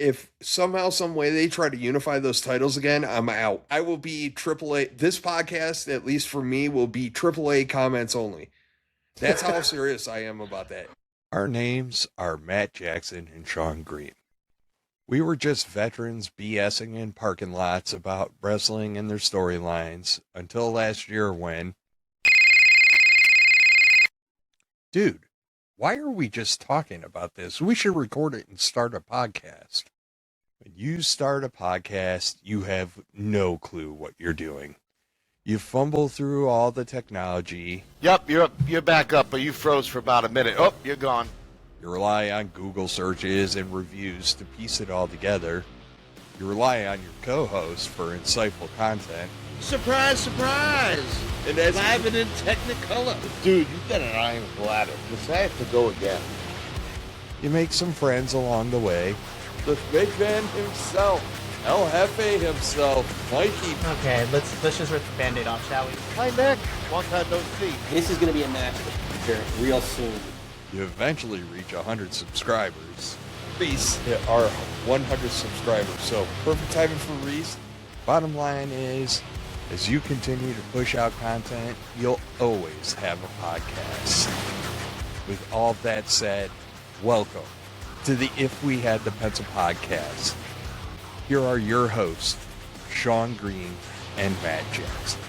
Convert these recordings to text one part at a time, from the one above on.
if somehow, some way they try to unify those titles again, I'm out. I will be AAA. This podcast, at least for me, will be AAA comments only. That's how serious I am about that. Our names are Matt Jackson and Sean Green. We were just veterans BSing in parking lots about wrestling and their storylines until last year when... Dude, why are we just talking about this? We should record it and start a podcast. When you start a podcast, you have no clue what you're doing. You fumble through all the technology. Yep, you're back up, but you froze for about a minute. Oh, you're gone. You rely on Google searches and reviews to piece it all together. You rely on your co-host for insightful content. Surprise, surprise! And as Live and in Technicolor. Dude, you've got an iron bladder. Because I have to go again. you make some friends along the way. The big man himself, El Jefe himself, Mikey. Okay, let's just rip the Band-Aid off, shall we? Hi, Nick. Long time no see. This is going to be a match real soon. You eventually reach 100 subscribers. Reese hit our 100 subscribers, so perfect timing for Reese. Bottom line is, as you continue to push out content, you'll always have a podcast. With all that said, welcome to the If We Had the Pencil podcast. Here are your hosts, Sean Green and Matt Jackson.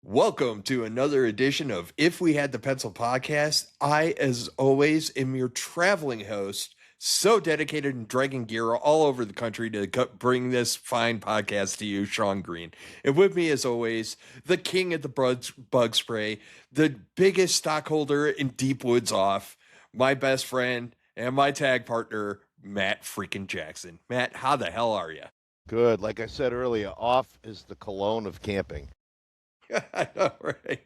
Welcome to another edition of If We Had the Pencil podcast. I, as always, am your traveling host, so dedicated and dragging gear all over the country to bring this fine podcast to you, Sean Green. And with me, as always, the king of the bug spray, the biggest stockholder in Deep Woods Off, my best friend and my tag partner, Matt freaking Jackson. Matt, how the hell are you? Good. Like I said earlier, off is the cologne of camping. I know, right?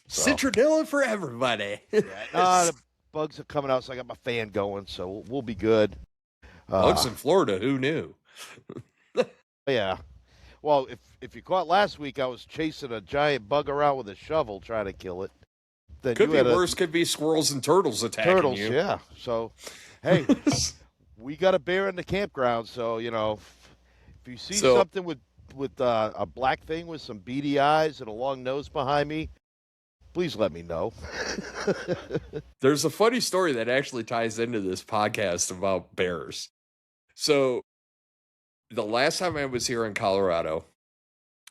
So. Citronella for everybody. The bugs are coming out, so I got my fan going, so we'll be good. Bugs in Florida, who knew? Yeah. Well, if you caught last week, I was chasing a giant bug around with a shovel trying to kill it. Then could be worse. Could be squirrels and turtles attacking you. Yeah. So, hey, we got a bear in the campground, so if you see something with a black thing with some beady eyes and a long nose behind me, please let me know. There's a funny story that actually ties into this podcast about bears. So the last time I was here in Colorado,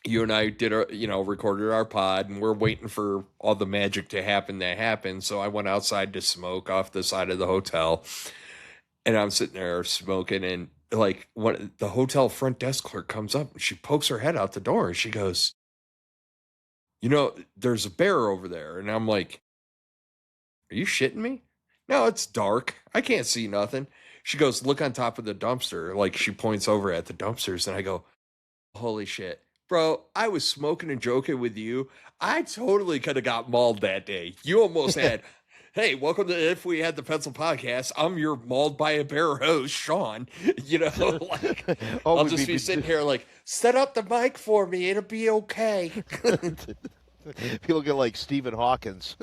you and I did recorded our pod, and we're waiting for all the magic to happen that happened. So I went outside to smoke off the side of the hotel, and I'm sitting there smoking, and like when the hotel front desk clerk comes up and she pokes her head out the door and she goes, there's a bear over there. And I'm like, are you shitting me? No, it's dark. I can't see nothing. She goes, look on top of the dumpster. Like she points over at the dumpsters, and I go, holy shit, bro, I was smoking and joking with you. I totally could have got mauled that day. You almost had... Hey, welcome to If We Had the Pencil podcast. I'm your mauled by a bear host, Sean. I'll just be sitting here like, set up the mic for me. It'll be okay. People get like Stephen Hawkins.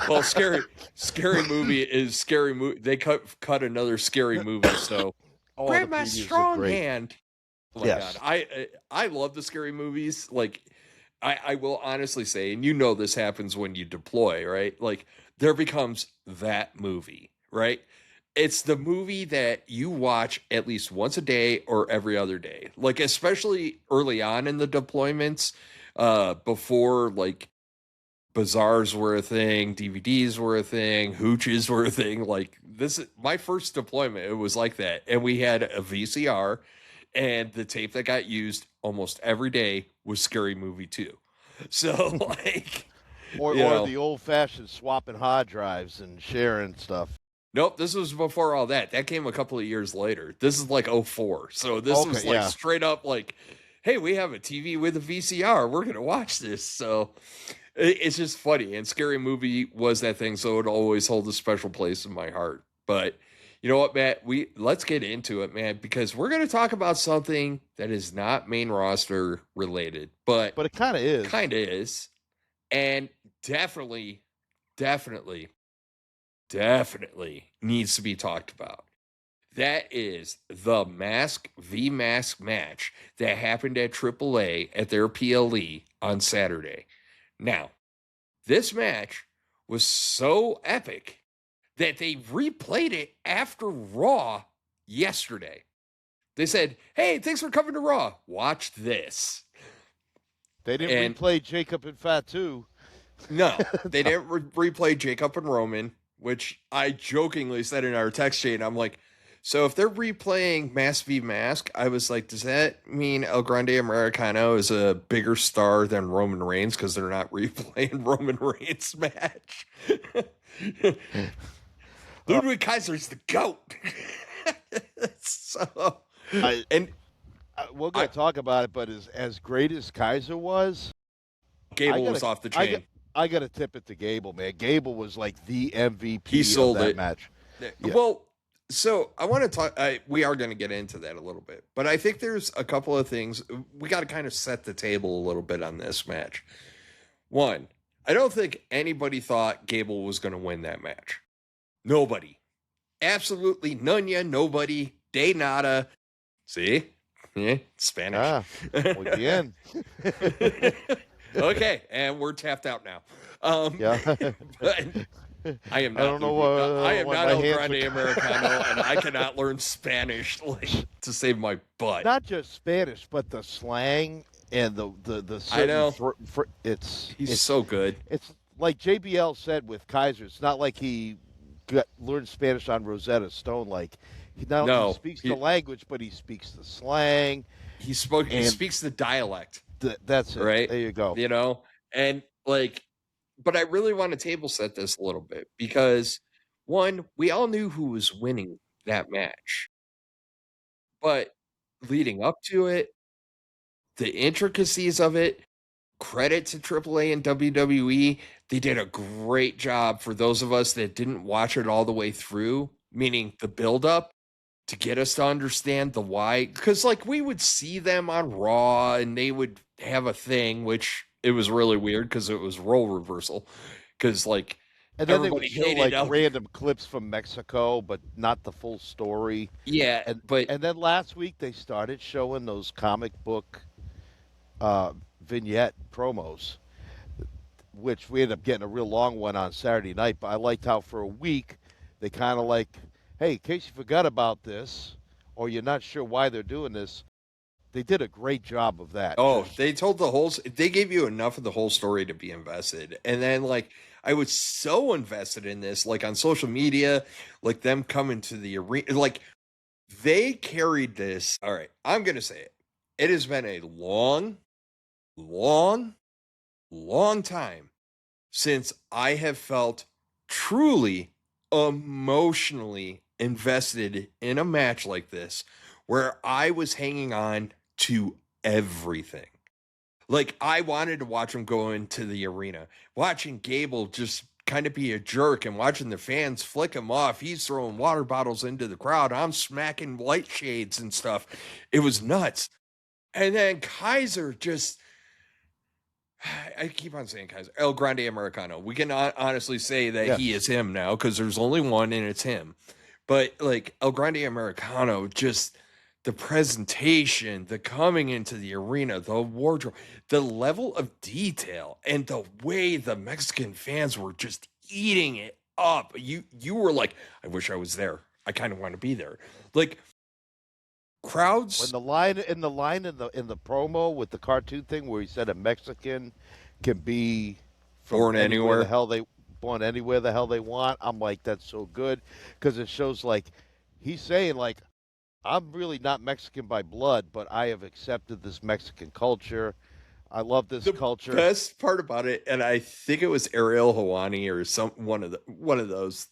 Well, scary movie is scary movie. They cut another scary movie. So grab my strong hand. Oh my yes. God. I love the scary movies. Like, I will honestly say, and this happens when you deploy, right? Like, there becomes that movie, right? It's the movie that you watch at least once a day or every other day. Like, especially early on in the deployments, before, like, bazaars were a thing, DVDs were a thing, hooches were a thing. Like, my first deployment, it was like that. And we had a VCR, and the tape that got used almost every day was Scary Movie 2. So, like... or the old-fashioned swapping hard drives and sharing stuff. Nope, this was before all that. That came a couple of years later. This is like 04. So this was like straight up like, hey, we have a TV with a VCR. We're going to watch this. So it's just funny. And Scary Movie was that thing, so it always hold a special place in my heart. But You know what, Matt? Let's get into it, man, because we're going to talk about something that is not main roster related, but it kind of is. Kind of is. And definitely needs to be talked about. That is the Mask v Mask match that happened at AAA at their PLE on Saturday. Now, this match was so epic that they replayed it after Raw yesterday. They said, hey, thanks for coming to Raw. Watch this. They didn't replay Jacob and Fatu. No, they didn't replay Jacob and Roman, which I jokingly said in our text chain. I'm like, so if they're replaying Mask v Mask, I was like, does that mean El Grande Americano is a bigger star than Roman Reigns because they're not replaying Roman Reigns' match? Ludwig Kaiser's the GOAT. We're going to talk about it, but as great as Kaiser was, Gable was off the chain. I got to tip it to Gable, man. Gable was like the MVP he sold of that it. match. Yeah. Well, so I want to talk. We are going to get into that a little bit, but I think there's a couple of things we got to kind of set the table a little bit on this match. One, I don't think anybody thought Gable was going to win that match. Nobody, absolutely none. Nobody. De nada. See, yeah, Spanish. Muy bien. Okay, and we're tapped out now. Yeah. But I am not. I don't know. I am not El Grande Americano, and I cannot learn Spanish to save my butt. Not just Spanish, but the slang and the I know. He's so good. It's like JBL said with Kaiser. It's not like he learned Spanish on Rosetta Stone. Like he not only speaks the language, but he speaks the slang. He speaks the dialect. That's it. Right? There you go. You know, and but I really want to table set this a little bit because one, we all knew who was winning that match, but leading up to it, the intricacies of it, credit to AAA and WWE, they did a great job for those of us that didn't watch it all the way through, meaning the build-up, to get us to understand the why. Because, we would see them on Raw, and they would have a thing, which it was really weird because it was role reversal. Because, and then they would show, random clips from Mexico, but not the full story. Yeah, and then last week they started showing those comic book vignette promos, which we ended up getting a real long one on Saturday night. But I liked how for a week they kind of hey, in case you forgot about this or you're not sure why they're doing this, they did a great job of that. Oh, they told they gave you enough of the whole story to be invested. And then I was so invested in this, on social media, them coming to the arena, they carried this. All right, I'm going to say it. It has been a long time since I have felt truly emotionally invested in a match like this, where I was hanging on to everything. I wanted to watch him go into the arena, watching Gable just kind of be a jerk and watching the fans flick him off. He's throwing water bottles into the crowd. I'm smacking light shades and stuff. It was nuts. And then Kaiser I keep on saying Kaiser. El Grande Americano. We can honestly say that he is him now because there's only one and it's him. But El Grande Americano, just the presentation, the coming into the arena, the wardrobe, the level of detail, and the way the Mexican fans were just eating it up. You were like, I wish I was there. I kind of want to be there. Crowds. When the line in the promo with the cartoon thing where he said a Mexican can be born anywhere born anywhere the hell they want. I'm like, that's so good because it shows he's saying I'm really not Mexican by blood, but I have accepted this Mexican culture. I love this culture. The best part about it, and I think it was Ariel Hawani or one of those,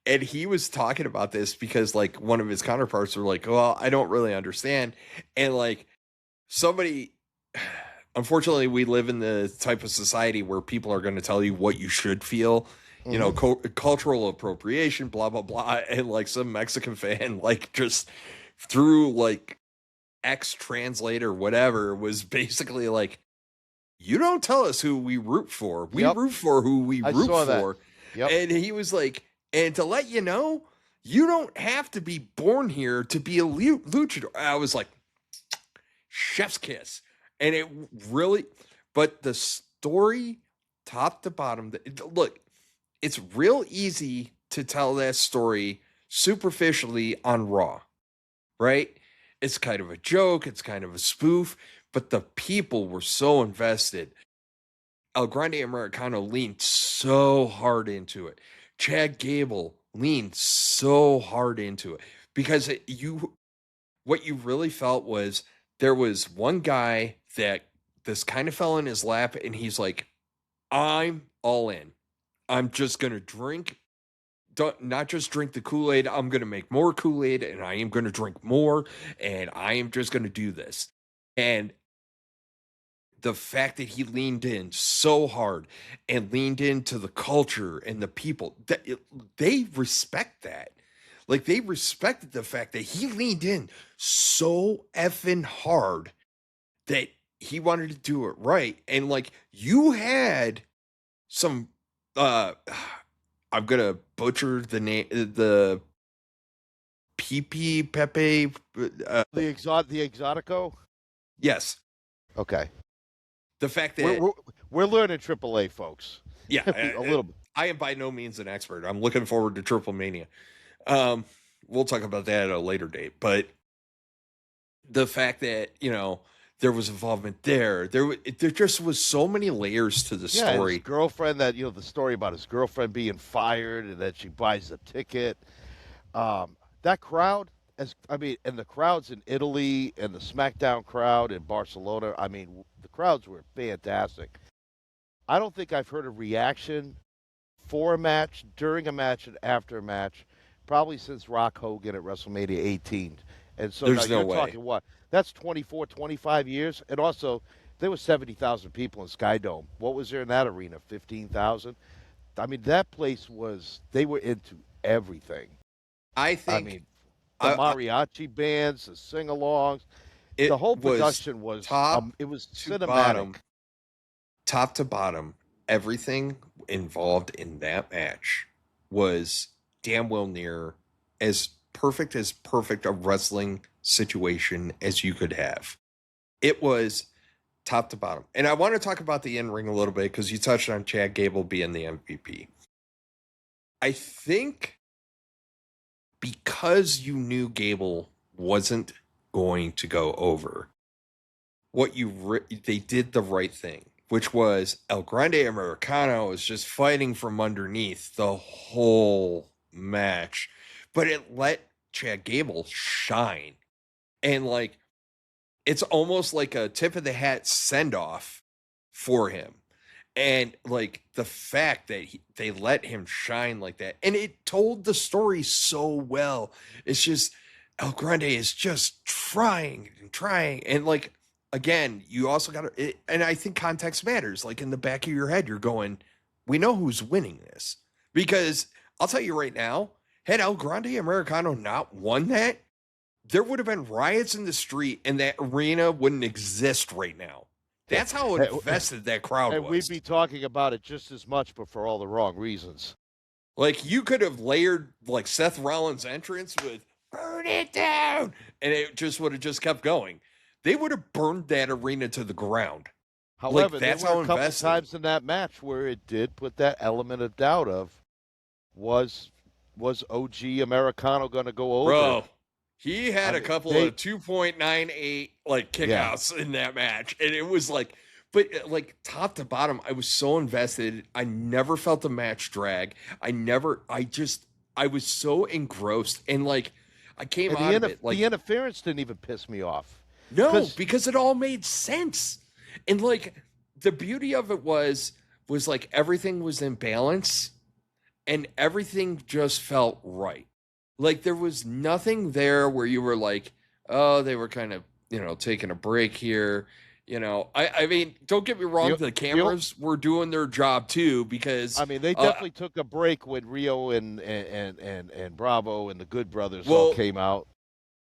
and he was talking about this because one of his counterparts were well, I don't really understand. And somebody, unfortunately, we live in the type of society where people are going to tell you what you should feel. you know, cultural appropriation, blah, blah, blah. And like some Mexican fan, like just through like X translator, whatever, was basically like, you don't tell us who we root for. We root for who we root for. Yep. And he was like, and to let you know, you don't have to be born here to be a luchador. I was like, chef's kiss. And it really, but the story, top to bottom, look, it's real easy to tell that story superficially on Raw, right? It's kind of a joke, it's kind of a spoof, but the people were so invested. El Grande Americano leaned so hard into it. Chad Gable leaned so hard into it because what you really felt was there was one guy that this kind of fell in his lap and he's like, I'm all in. I'm just going to drink, not just drink the Kool-Aid. I'm going to make more Kool-Aid and I am going to drink more and I am just going to do this. And the fact that he leaned in so hard and leaned into the culture and the people, they respect that. Like they respected the fact that he leaned in so effing hard that he wanted to do it right. And like you had some, I'm going to butcher the name, the Pepe, the Exotico. Yes. Okay. The fact that we're learning AAA, folks. Yeah, a little bit. I am by no means an expert. I'm looking forward to Triple Mania. We'll talk about that at a later date. But the fact that, you know, there was involvement there just was so many layers to the story. His girlfriend, that, you know, the story about his girlfriend being fired and that she buys the ticket. That crowd, and the crowds in Italy and the SmackDown crowd in Barcelona, I mean, the crowds were fantastic. I don't think I've heard a reaction for a match, during a match, and after a match, probably since Rock Hogan at WrestleMania 18. And so there's now no you're way. talking what? That's 24, 25 years. And also, there were 70,000 people in Sky Dome. What was there in that arena? 15,000? I mean, that place they were into everything. I think. I mean, the mariachi bands, the sing-alongs, the whole production was it was cinematic. Top to bottom, everything involved in that match was damn well near as perfect a wrestling situation as you could have. It was top to bottom. And I want to talk about the in-ring a little bit because you touched on Chad Gable being the MVP. I think because you knew Gable wasn't going to go over, they did the right thing, which was El Grande Americano was just fighting from underneath the whole match, but it let Chad Gable shine. And like, it's almost like a tip of the hat send off for him. And like the fact that they let him shine like that, and it told the story so well. It's just El Grande is just trying, and like again, you also got to, and I think context matters. Like in the back of your head, you're going, we know who's winning this, because I'll tell you right now, had El Grande Americano not won that, there would have been riots in the street, and that arena wouldn't exist right now. That's how invested that crowd and was. We'd be talking about it just as much, but for all the wrong reasons. Like, you could have layered, like, Seth Rollins' entrance with, burn it down, and it just would have just kept going. They would have burned that arena to the ground. However, like, that's there were how a couple invested. times in that match where it did put that element of doubt of, was OG Americano going to go over? Bro, he had a couple of 2.98 like kickouts in that match, and it was like, but like top to bottom, I was so invested. I never felt the match drag. I was so engrossed, and like I came out of it. Like the interference didn't even piss me off. No, because it all made sense, and like the beauty of it was like everything was in balance, and everything just felt right. Like, there was nothing there where you were like, oh, they were kind of, taking a break here. You know, I mean, don't get me wrong, the cameras were doing their job too, because I mean, they definitely took a break when Rio and Bravo and the Good Brothers all came out.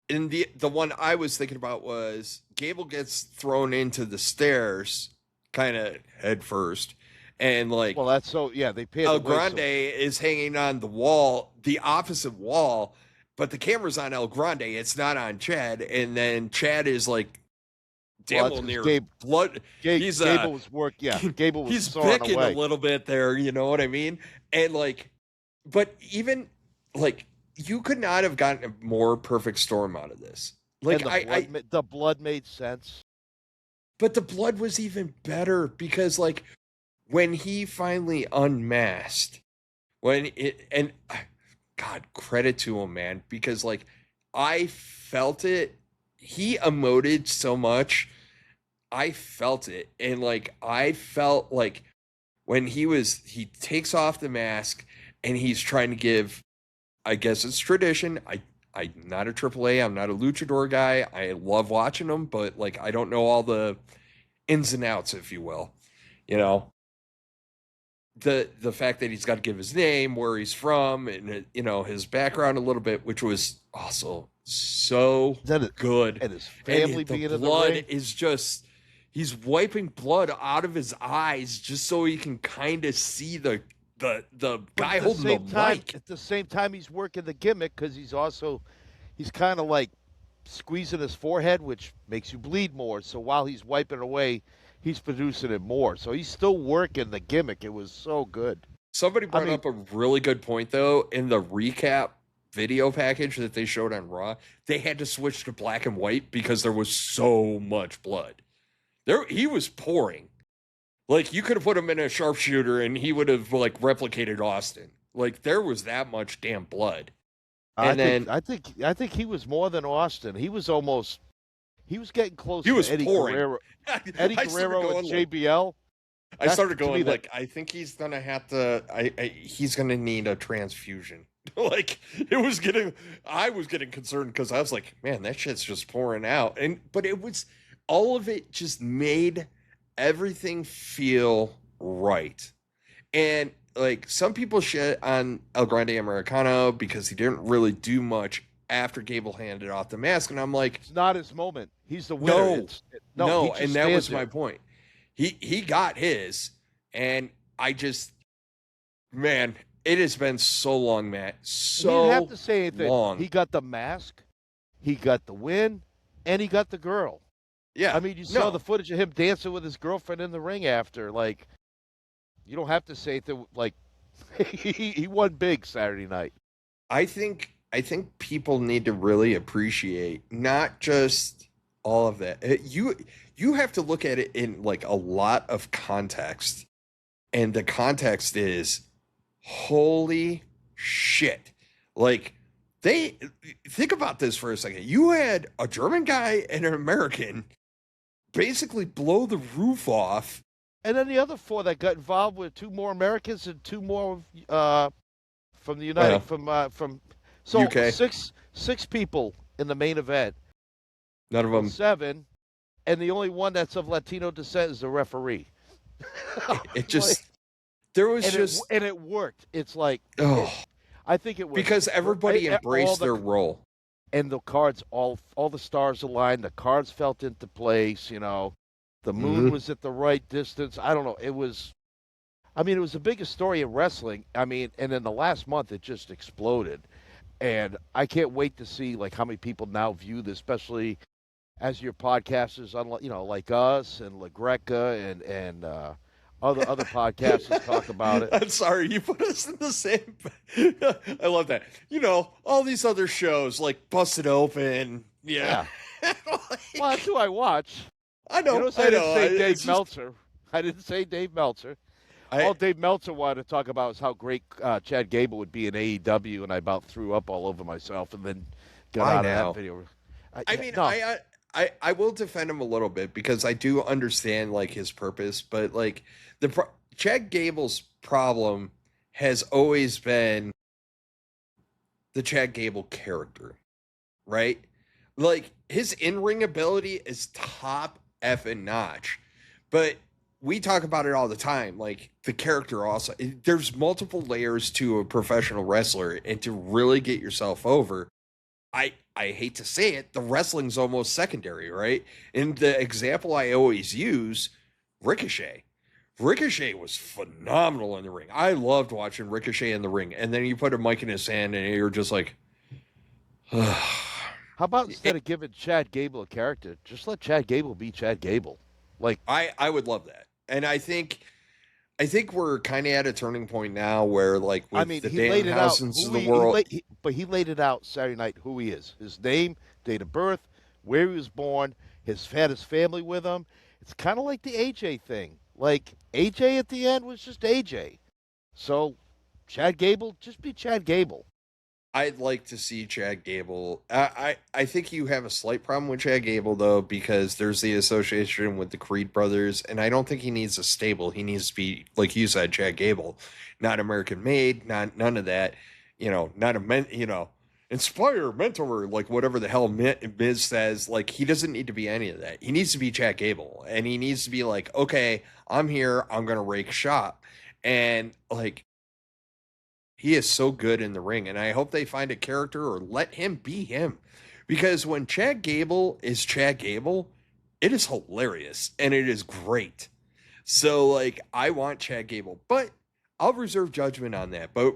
And the one I was thinking about was Gable gets thrown into the stairs, kind of head first, and like, well, that's so they paid. El Grande is hanging on the wall, the opposite wall, but the camera's on El Grande. It's not on Chad, and then Chad is like, damn near blood. Gable was Gable was he's picking away a little bit there. You know what I mean? And like, but even like, you could not have gotten a more perfect storm out of this. Like, the blood made sense, but the blood was even better because like when he finally unmasked, God, credit to him, man, because like I felt it. He emoted so much. I felt it. And like, I felt like when he takes off the mask and he's trying to give, I guess it's tradition. I'm not a AAA. I'm not a luchador guy. I love watching them, but like, I don't know all the ins and outs, if you will, you know, the fact that he's got to give his name, where he's from, and, you know, his background a little bit, which was also so good. And his family being in the ring is just, he's wiping blood out of his eyes just so he can kind of see the guy holding the mic. At the same time, he's working the gimmick because he's kind of like squeezing his forehead, which makes you bleed more. So while he's wiping it away, he's producing it more. So he's still working the gimmick. It was so good. Somebody brought up a really good point, though. In the recap video package that they showed on Raw, they had to switch to black and white because there was so much blood. He was pouring. Like, you could have put him in a sharpshooter and he would have like replicated Austin. Like, there was that much damn blood. I think he was more than Austin. He was getting close to Eddie pouring. Guerrero. Eddie Guerrero and JBL. I started going like, I think he's gonna have to. He's gonna need a transfusion. Like, I was getting concerned because I was like, man, that shit's just pouring out. But it was, all of it just made everything feel right. And like, some people shit on El Grande Americano because he didn't really do much after Gable handed off the mask, and I'm like, it's not his moment. He's the winner. No, and that was my point. He got his, and I just, man, it has been so long, Matt. So you have to say anything. Long. He got the mask, he got the win, and he got the girl. Yeah, I mean, you saw the footage of him dancing with his girlfriend in the ring after. Like, you don't have to say anything. Like, he won big Saturday night. I think people need to really appreciate not just all of that. You have to look at it in like a lot of context, and the context is, holy shit. Like, think about this for a second. You had a German guy and an American basically blow the roof off, and then the other four that got involved with 2 more Americans and 2 more from the United from so UK. six people in the main event. None of them 7, and the only one that's of Latino descent is the referee. It just, there was and it worked. It's like, I think it was because everybody embraced their role, and the cards, all the stars aligned. The cards felt into place. You know, the moon was at the right distance. I don't know. It was the biggest story in wrestling. I mean, and in the last month, it just exploded. And I can't wait to see like how many people now view this, especially as your podcasters, like us and LaGreca and other podcasters talk about it. I'm sorry, you put us in the same. I love that. You know, all these other shows like Busted Open. Yeah. Well, that's who I watch. I know. I didn't say Dave Meltzer. I didn't say Dave Meltzer. All Dave Meltzer wanted to talk about is how great Chad Gable would be in AEW, and I about threw up all over myself and then got out of that video. I will defend him a little bit because I do understand like his purpose, but like Chad Gable's problem has always been the Chad Gable character, right? Like, his in-ring ability is top effing notch. But we talk about it all the time. Like the character also, there's multiple layers to a professional wrestler, and to really get yourself over, I hate to say it, the wrestling's almost secondary, right? And the example I always use, Ricochet. Ricochet was phenomenal in the ring. I loved watching Ricochet in the ring. And then you put a mic in his hand and you're just like, How about instead of giving Chad Gable a character, just let Chad Gable be Chad Gable? Like I would love that. And I think we're kind of at a turning point now where, like, with the Danhausen's of the world. But he laid it out Saturday night who he is. His name, date of birth, where he was born, had his family with him. It's kind of like the AJ thing. Like, AJ at the end was just AJ. So, Chad Gable, just be Chad Gable. I'd like to see Chad Gable. I think you have a slight problem with Chad Gable, though, because there's the association with the Creed brothers, and I don't think he needs a stable. He needs to be, like you said, Chad Gable, not American made, none of that. Not a inspire, mentor, like whatever the hell Miz says. Like, he doesn't need to be any of that. He needs to be Chad Gable, and he needs to be like, okay, I'm here, I'm gonna rake shop, and like. He is so good in the ring, and I hope they find a character or let him be him. Because when Chad Gable is Chad Gable, it is hilarious, and it is great. So, like, I want Chad Gable, but I'll reserve judgment on that. But,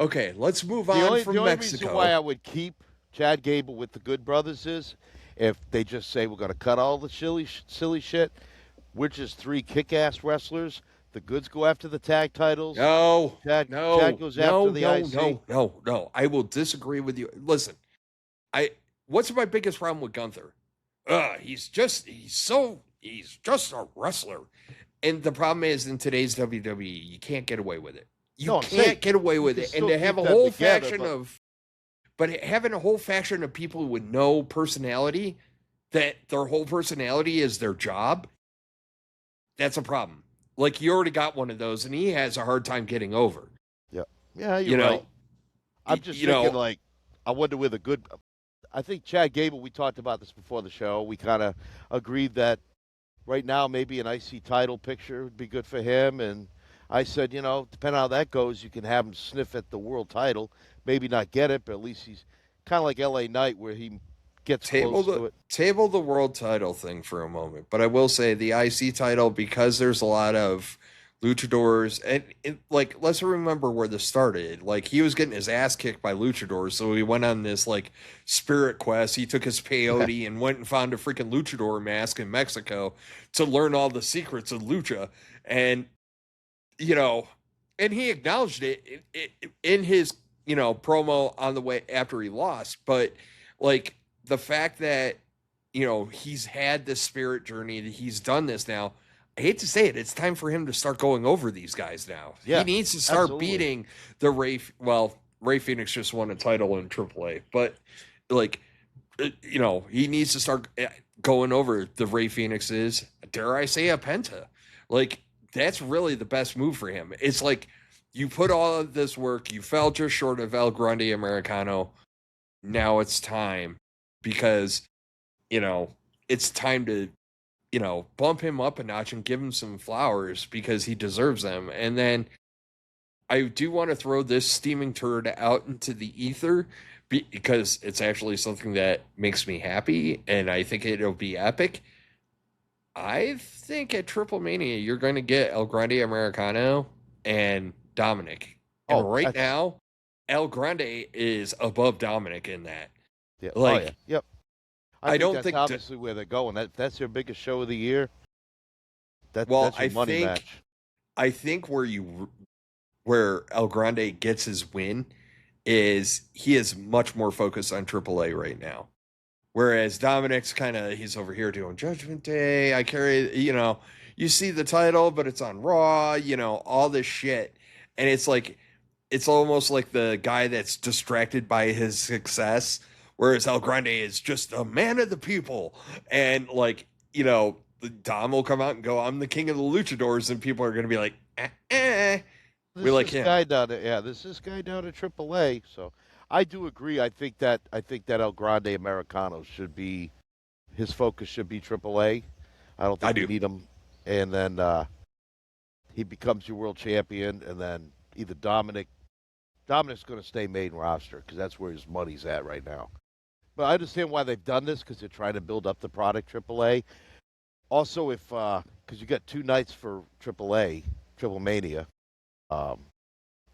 okay, let's move on from the only Mexico. Reason why I would keep Chad Gable with the Good Brothers is if they just say we're going to cut all the silly shit, we're just three kick-ass wrestlers. The Goods go after the tag titles. Chad goes after the IC. No. I will disagree with you. Listen, what's my biggest problem with Gunther? He's just a wrestler. And the problem is, in today's WWE, you can't get away with it. You can't get away with it. And to have a whole faction having a whole faction of people with no personality, that their whole personality is their job, that's a problem. Like, you already got one of those, and he has a hard time getting over. Yeah, you're right. I'm just thinking, like, I wonder where the good. I think Chad Gable. We talked about this before the show. We kind of agreed that right now maybe an IC title picture would be good for him. And I said, depending on how that goes, you can have him sniff at the world title. Maybe not get it, but at least he's kind of like LA Knight, where he gets close to it. Table the world title thing for a moment, but I will say the IC title, because there's a lot of luchadors, and like, let's remember where this started. Like, he was getting his ass kicked by luchadors, so he went on this like spirit quest. He took his peyote and went and found a freaking luchador mask in Mexico to learn all the secrets of lucha, and and he acknowledged it in his promo on the way after he lost. But like, the fact that, he's had this spirit journey, that he's done this now, I hate to say it, it's time for him to start going over these guys now. Yeah, he needs to start beating the Ray Phoenix just won a title in AAA, but like, he needs to start going over the Ray Phoenixes, dare I say a Penta. Like, that's really the best move for him. It's like, you put all of this work, you fell just short of El Grande Americano, now it's time. Because, it's time to, bump him up a notch and give him some flowers, because he deserves them. And then I do want to throw this steaming turd out into the ether, because it's actually something that makes me happy, and I think it'll be epic. I think at Triple Mania, you're going to get El Grande Americano and Dominic. And now, El Grande is above Dominic in that. Yeah. Like, yep. I don't that's think obviously where they're going. That's their biggest show of the year. That's your money match. I think where El Grande gets his win is he is much more focused on AAA right now. Whereas Dominic's he's over here doing Judgment Day. I carry, you see the title, but it's on Raw, all this shit. And it's like, it's almost like the guy that's distracted by his success. Whereas El Grande is just a man of the people. And like, Dom will come out and go, I'm the king of the luchadors. And people are going to be like, we like him. This is guy down at AAA. So I do agree. I think that El Grande Americano should be, his focus should be AAA. I don't think I you do. need him. And then he becomes your world champion, and then either Dominic's going to stay main roster because that's where his money's at right now. But I understand why they've done this because they're trying to build up the product AAA. Also, if because you got 2 nights for AAA, Triple Mania,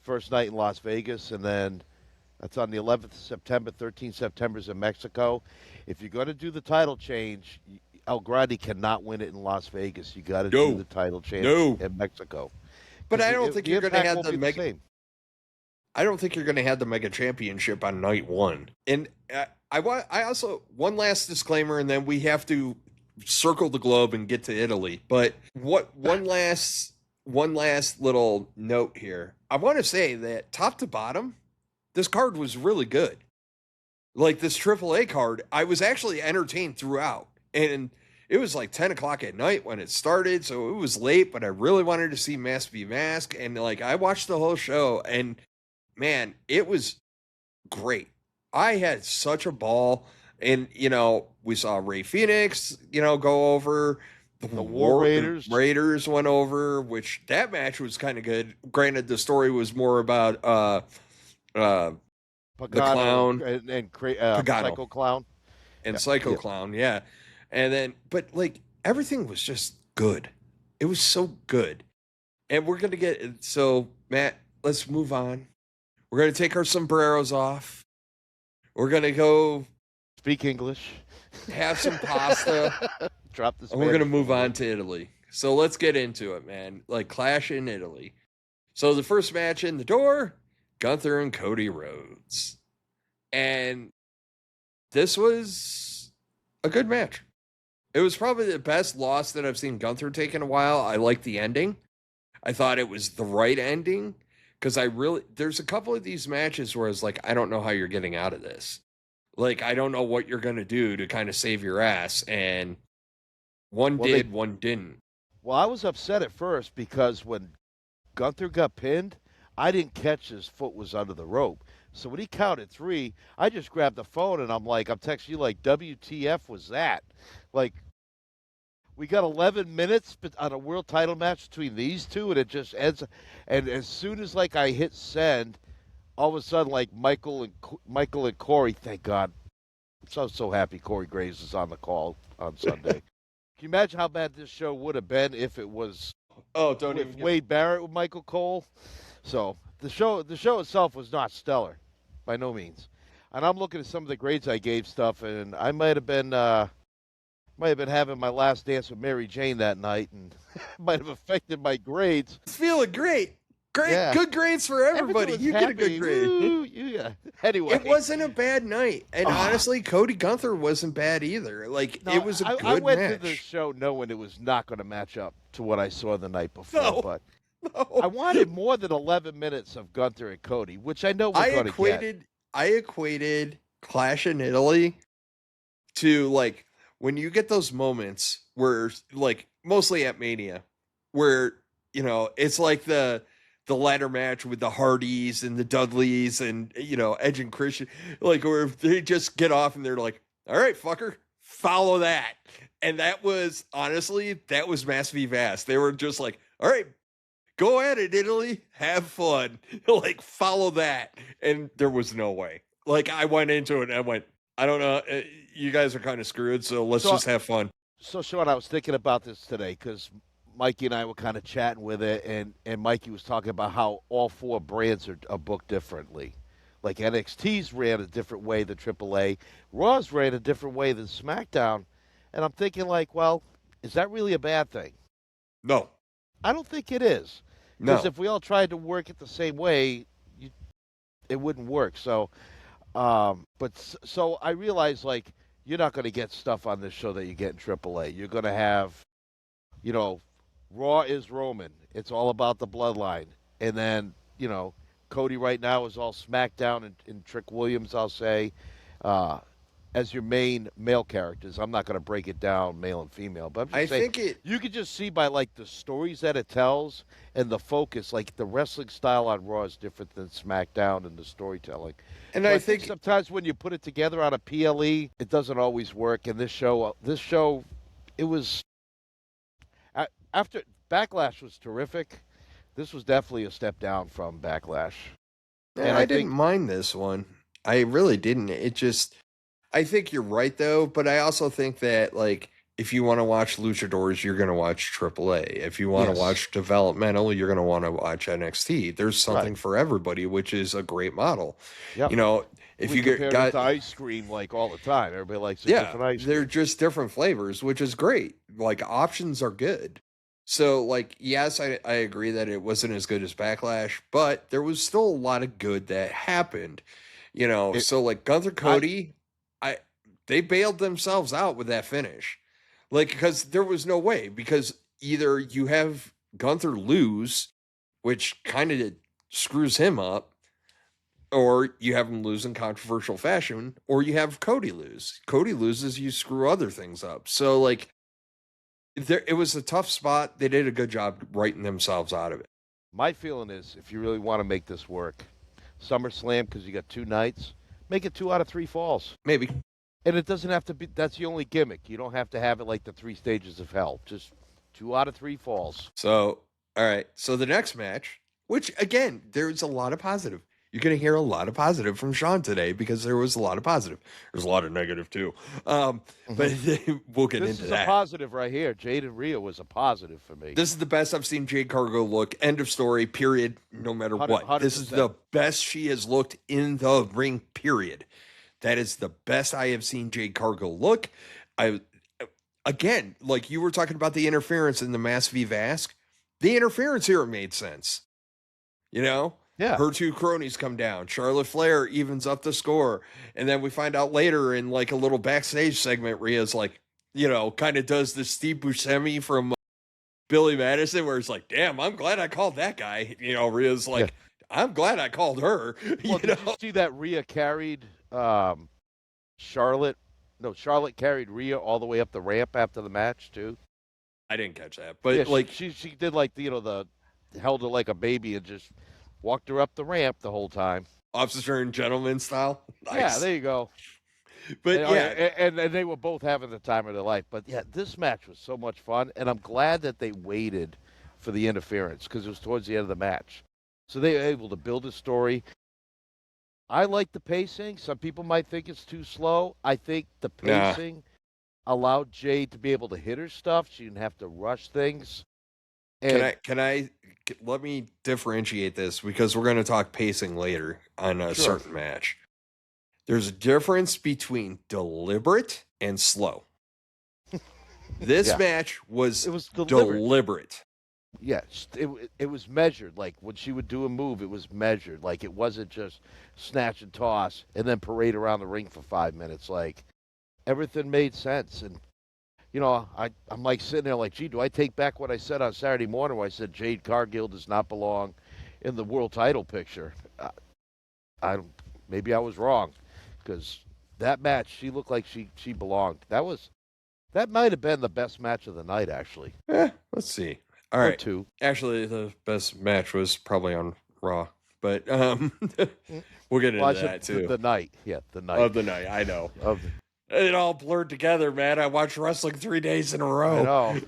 first night in Las Vegas, and then that's on the 11th of September, 13th September's in Mexico. If you're going to do the title change, El Grande cannot win it in Las Vegas. You got to do the title change in Mexico. But I don't think you're going to have the mega. Same. I don't think you're going to have the Mega Championship on night 1. And I also one last disclaimer, and then we have to circle the globe and get to Italy. But one last little note here. I want to say that top to bottom, this card was really good. Like this AAA card, I was actually entertained throughout. And it was like 10 o'clock at night when it started, so it was late, but I really wanted to see Mask v Mask. And like I watched the whole show, and man, it was great. I had such a ball. And, we saw Rey Fenix, go over. The War Raiders. Raiders went over, which that match was kind of good. Granted, the story was more about Pagano the clown and Psycho Clown. And Psycho Clown, yeah. And then, but like everything was just good. It was so good. And we're going to get, so Matt, let's move on. We're going to take our sombreros off. We're going to go speak English, have some pasta, drop the Spanish, and we're going to move on to Italy. So let's get into it, man. Like Clash in Italy. So the first match in the door, Gunther and Cody Rhodes. And this was a good match. It was probably the best loss that I've seen Gunther take in a while. I liked the ending. I thought it was the right ending because there's a couple of these matches where it's like, I don't know how you're getting out of this. Like, I don't know what you're going to do to kind of save your ass. And one didn't. Well, I was upset at first because when Gunther got pinned, I didn't catch his foot was under the rope. So when he counted 3, I just grabbed the phone and I'm texting you like, WTF was that? Like, we got 11 minutes on a world title match between these two, and it just ends. And as soon as I hit send, all of a sudden Michael and Corey, thank God, I'm so happy Corey Graves is on the call on Sunday. Can you imagine how bad this show would have been if it was Wade Barrett with Michael Cole? So the show itself was not stellar, by no means. And I'm looking at some of the grades I gave stuff, and I might have been having my last dance with Mary Jane that night, and might have affected my grades. It's feeling great. Good grades for everybody. You get a good grade. Woo, yeah. Anyway, it wasn't a bad night, and honestly, Cody Gunther wasn't bad either. It was a good match. I went to the show knowing it was not going to match up to what I saw the night before, but I wanted more than 11 minutes of Gunther and Cody, which I know we're going to get. I equated Clash in Italy to when you get those moments where mostly at Mania where it's like the ladder match with the Hardys and the Dudleys and Edge and Christian, where they just get off and they're like, all right, fucker, follow that. And that was Mass v Vast. They were just like, all right, go at it, Italy. Have fun. Follow that. And there was no way. I went into it and I went, I don't know. You guys are kind of screwed, so let's just have fun. So, Sean, I was thinking about this today because Mikey and I were kind of chatting with it, and Mikey was talking about how all 4 brands are booked differently. Like NXT's ran a different way than AAA. Raw's ran a different way than SmackDown. And I'm thinking well, is that really a bad thing? No. I don't think it is. No. Because if we all tried to work it the same way, it wouldn't work. So, so I realize you're not going to get stuff on this show that you get in AAA. You're going to have, Raw is Roman. It's all about the bloodline. And then, Cody right now is all SmackDown and Trick Williams, I'll say, as your main male characters. I'm not going to break it down male and female, but I'm just saying, you could just see by the stories that it tells and the focus, the wrestling style on Raw is different than SmackDown and the storytelling. And so I think sometimes when you put it together on a PLE, it doesn't always work. And this show, it was after Backlash was terrific, this was definitely a step down from Backlash. Yeah, And I I didn't think- mind this one. I really didn't. It just, I think you're right though, but I also think that like if you want to watch luchadors, you're going to watch AAA. If you want Yes. to watch developmental, you're going to want to watch NXT. There's something Right. for everybody, which is a great model. Yep. You know, if we you compare got it to ice cream like all the time. Everybody likes a different ice cream. they're just different flavors, which is great. Like options are good. So like, yes, I agree that it wasn't as good as Backlash, but there was still a lot of good that happened. You know, so like Gunther Cody, they bailed themselves out with that finish. Like, because there was no way, because either you have Gunther lose, which kind of screws him up, or you have him lose in controversial fashion, or you have Cody lose. Cody loses, you screw other things up. So, like, it was a tough spot. They did a good job writing themselves out of it. My feeling is, if you really want to make this work, SummerSlam, because you got 2 nights, make it 2 out of 3 falls. Maybe. And it doesn't have to be, that's the only gimmick. You don't have to have it like the 3 stages of hell. Just 2 out of 3 falls. So, all right. So the next match, which again, there's a lot of positive. You're going to hear a lot of positive from Sean today because there was a lot of positive. There's a lot of negative too. But we'll get This into is that. a positive right here. Jade and Rhea was a positive for me. This is the best I've seen Jade Cargill look. End of story, period. No matter what. 100%. This is the best she has looked in the ring, period. That is the best I have seen Jade Cargill look. Again, like you were talking about the interference in the Mass v. Vask. The interference here made sense. You know? Yeah. Her 2 cronies come down. Charlotte Flair evens up the score. And then we find out later in like a little backstage segment, Rhea's like, you know, kind of does the Steve Buscemi from Billy Madison, where it's like, damn, I'm glad I called that guy. You know, Rhea's like, I'm glad I called her. Well, did you see that Rhea carried Charlotte? No, Charlotte carried Rhea all the way up the ramp after the match too. I didn't catch that, but Yeah, like she did like the held her like a baby and just walked her up the ramp the whole time. officer and gentleman style. Nice. Yeah, there you go. But and they were both having the time of their life. But yeah, this match was so much fun, and I'm glad that they waited for the interference because it was towards the end of the match, so they were able to build a story. I like the pacing. Some people might think it's too slow. I think the pacing allowed Jade to be able to hit her stuff. She didn't have to rush things. And Let me differentiate this because we're going to talk pacing later on a certain match. There's a difference between deliberate and slow. This match was deliberate. Yes, it was measured. Like when she would do a move, it was measured. Like it wasn't just snatch and toss and then parade around the ring for 5 minutes. Like everything made sense. And you know, I'm like sitting there like, gee, do I take back what I said on Saturday morning where I said Jade Cargill does not belong in the world title picture? Maybe I was wrong because that match, she looked like she belonged. That might have been the best match of the night, actually. Let's see. All right. 2. Actually, the best match was probably on Raw, but we'll get into that too. The night. Yeah, the night. Of the night, I know. It all blurred together, man. I watched wrestling 3 days in a row. I know.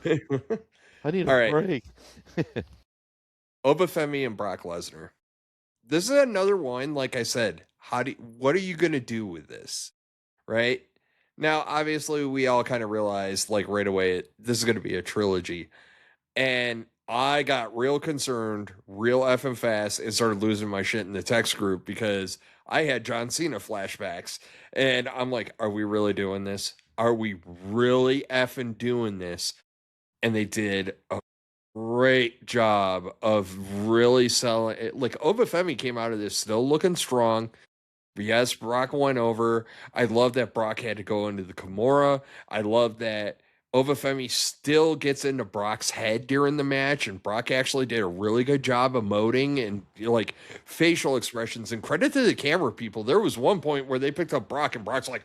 I need a break. Obafemi and Brock Lesnar. This is another one, like I said, what are you going to do with this? Right? Now, obviously, we all kind of realized, like, right away, this is going to be a trilogy. And I got real concerned, real effing fast, and started losing my shit in the text group because I had John Cena flashbacks. And I'm like, are we really doing this? Are we really effing doing this? And they did a great job of really selling it. Like, Obafemi came out of this still looking strong. Yes, Brock went over. I love that Brock had to go into the Kimura. I love that Obafemi still gets into Brock's head during the match, and Brock actually did a really good job emoting and like facial expressions. And credit to the camera people. There was one point where they picked up Brock, and Brock's like,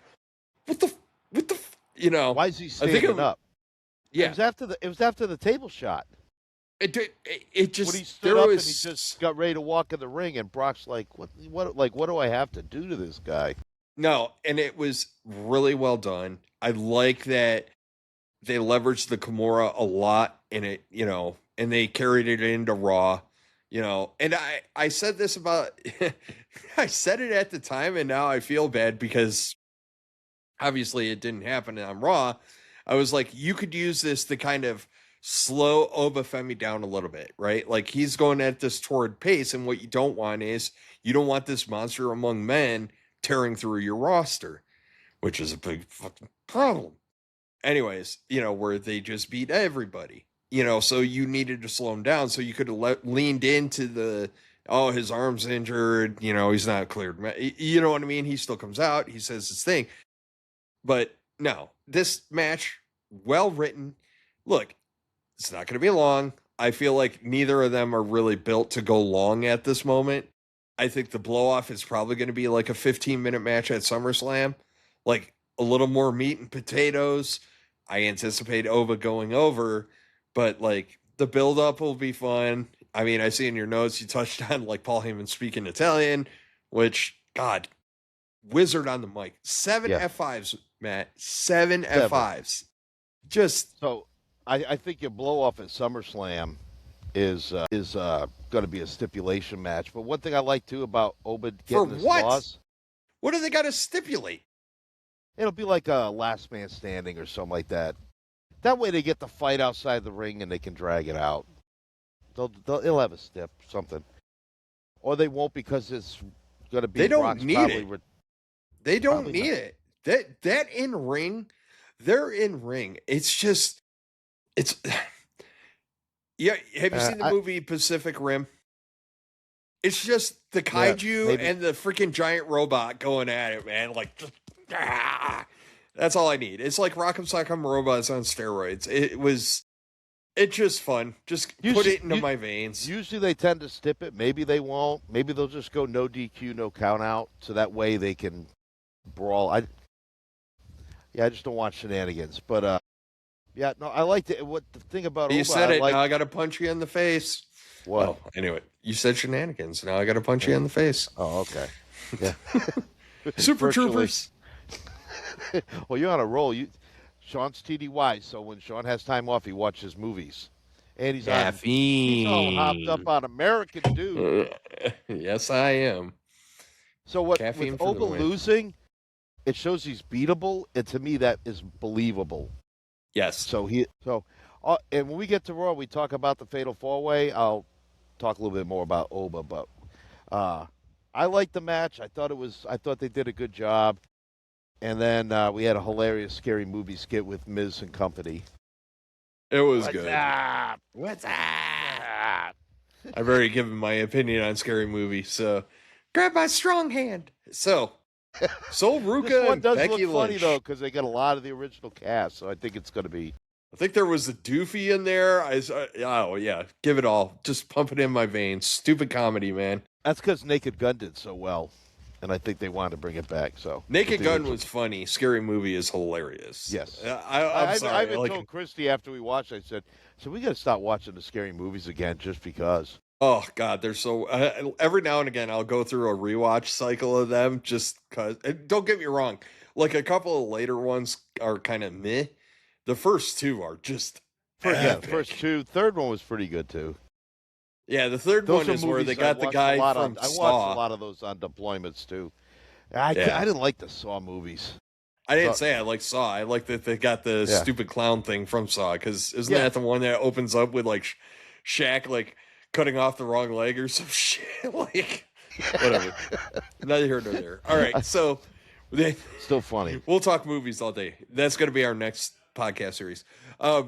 "What the, you know? Why is he standing up?" Yeah, it was after the table shot. It just when he stood up and he just got ready to walk in the ring, and Brock's like, "What do I have to do to this guy?" No, and it was really well done. I like that. they leveraged the Kimura a lot in it, and they carried it into Raw, and I said this about, I said it at the time, and now I feel bad because obviously it didn't happen on Raw. I was like, you could use this to kind of slow Obafemi down a little bit, right? Like he's going at this torrid pace, and what you don't want is you don't want this monster among men tearing through your roster, which is a big fucking problem. Anyways, where they just beat everybody, so you needed to slow him down. So you could have leaned into his arm's injured, he's not cleared. You know what I mean? He still comes out, he says his thing. But no, this match, well written. Look, it's not going to be long. I feel like neither of them are really built to go long at this moment. I think the blow off is probably going to be like a 15-minute match at SummerSlam, like a little more meat and potatoes. I anticipate Oba going over, but like the build up will be fun. I mean, I see in your notes you touched on like Paul Heyman speaking Italian, which God, wizard on the mic. 7 F5s, Matt. 7 F5s. Just so I think your blow off at SummerSlam is going to be a stipulation match. But one thing I like too about Oba getting this loss. What do they got to stipulate? It'll be like a last man standing or something like that. That way they get the fight outside the ring and they can drag it out. They'll have a stip, something. Or they won't because it's going to be. They don't need it. They don't need it. That in ring, they're in ring. It's just, yeah. Have you seen the movie Pacific Rim? It's just the kaiju and the freaking giant robot going at it, man. Like, that's all I need. It's like Rock'em Sock'em Robots on steroids. It's just fun. Just put it into my veins. Usually they tend to stip it. Maybe they won't. Maybe they'll just go no DQ, no count out, so that way they can brawl. I just don't watch Shenanigans. But I liked it. What the thing about you Oba, said it. Now I got to punch you in the face. What? Oh, anyway, you said Shenanigans. Now I got to punch you in the face. Oh, okay. Yeah. Super Troopers. Well, you're on a roll. Sean's TDY, so when Sean has time off, he watches movies. And he's all hopped up on American, dude. Yes, I am. So with Oba losing, it shows he's beatable, and to me that is believable. Yes. And when we get to Raw, we talk about the Fatal 4-Way. I'll talk a little bit more about Oba, but I liked the match. I thought they did a good job. And then we had a hilarious scary movie skit with Miz and company. It was good. What's up? I've already given my opinion on scary movie, so grab my strong hand. So Ruka this one and does Becky look funny Lynch. though, because they got a lot of the original cast, so I think it's going to be. I think there was a doofy in there. Give it all. Just pump it in my veins. Stupid comedy, man. That's because Naked Gun did so well, and I think they wanted to bring it back. So Naked Gun was funny. Scary Movie is hilarious. Yes, I'm sorry. I even told Christy after we watched. I said, "So we got to stop watching the scary movies again, just because." Oh God, they're so. Every now and again, I'll go through a rewatch cycle of them, just because. Don't get me wrong. Like a couple of later ones are kind of meh. The first two are just. First two. Third one was pretty good too. Yeah, the third one is where they got the guy from Saw. I watched a lot of those on deployments too. I didn't like the Saw movies. I didn't say I like Saw. I like that they got the stupid clown thing from Saw, because isn't that the one that opens up with like Shaq like cutting off the wrong leg or some shit? Like whatever. Neither here nor there. All right, so still funny. We'll talk movies all day. That's going to be our next podcast series.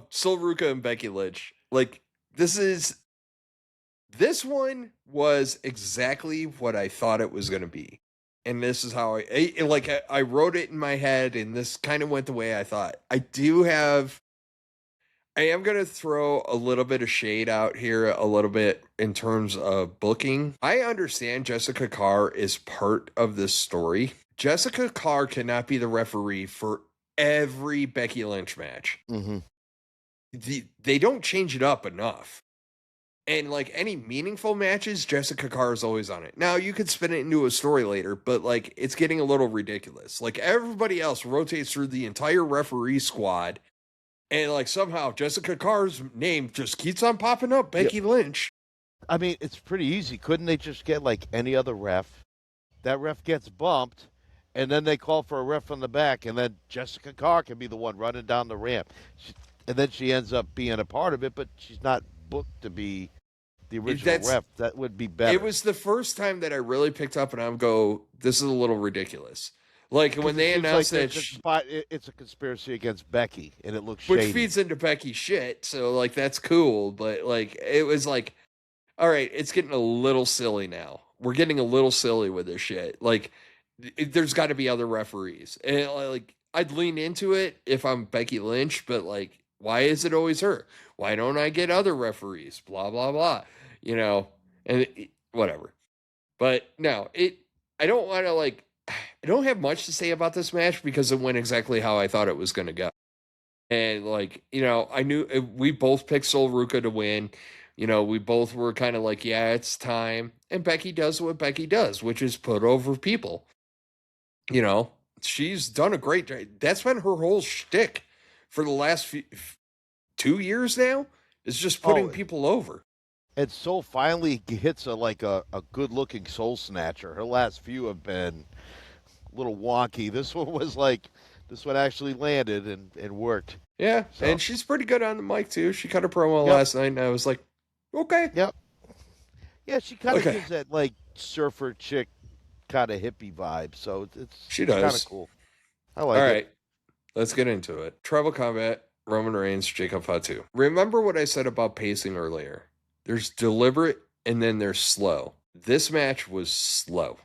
Still Ruka and Becky Lynch. Like this one was exactly what I thought it was going to be. And this is how I wrote it in my head, and this kind of went the way I thought. I am going to throw a little bit of shade out here a little bit in terms of booking. I understand Jessica Carr is part of this story. Jessica Carr cannot be the referee for every Becky Lynch match. Mm-hmm. They don't change it up enough. And like any meaningful matches, Jessica Carr is always on it. Now you could spin it into a story later, but like it's getting a little ridiculous. Like everybody else rotates through the entire referee squad And like somehow Jessica Carr's name just keeps on popping up. Becky Lynch. I mean, it's pretty easy. Couldn't they just get like any other ref? That ref gets bumped, and then they call for a ref from the back, and then Jessica Carr can be the one running down the ramp. And then she ends up being a part of it, but she's not booked to be the original ref. That would be better. It was the first time that I really picked up and I'm this is a little ridiculous. Like when they announced that it's a conspiracy against Becky, and it looks which shady. feeds into Becky shit. So like that's cool, but like it was like, all right, it's getting a little silly now. We're getting a little silly with this shit. Like there's got to be other referees, and like I'd lean into it if I'm Becky Lynch, but like why is it always her? Why don't I get other referees? Blah blah blah. You know, and whatever. But no, I don't want to like. I don't have much to say about this match because it went exactly how I thought it was going to go. And like, you know, I knew we both picked Sol Ruka to win. You know, we both were kind of like, yeah, it's time. And Becky does what Becky does, which is put over people. You know, she's done a great job. That's been her whole shtick for the last 2 years now, is just putting people over. And Sol finally hits a good looking soul snatcher. Her last few have been a little wonky. This one was like, this one actually landed and worked. Yeah, so. And she's pretty good on the mic too. She cut a promo last night, and I was like, okay. Yep. Yeah, she kind of gives that like surfer chick kind of hippie vibe. So it's kind of cool. I like it. All right, let's get into it. Tribal Combat, Roman Reigns, Jacob Fatu. Remember what I said about pacing earlier? There's deliberate and then there's slow. This match was slow.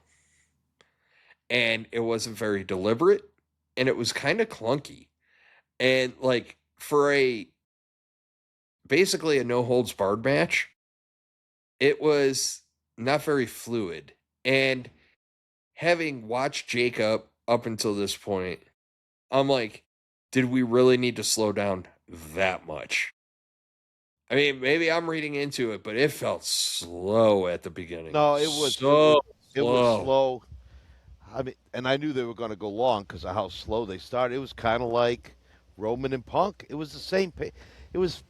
And it wasn't very deliberate. And it was kind of clunky. And like for basically a no holds barred match, it was not very fluid. And having watched Jacob up until this point, I'm like, did we really need to slow down that much? I mean, maybe I'm reading into it, but it felt slow at the beginning. No, it was slow. It was slow. I mean, and I knew they were going to go long because of how slow they started. It was kind of like Roman and Punk. It was the same pace. It was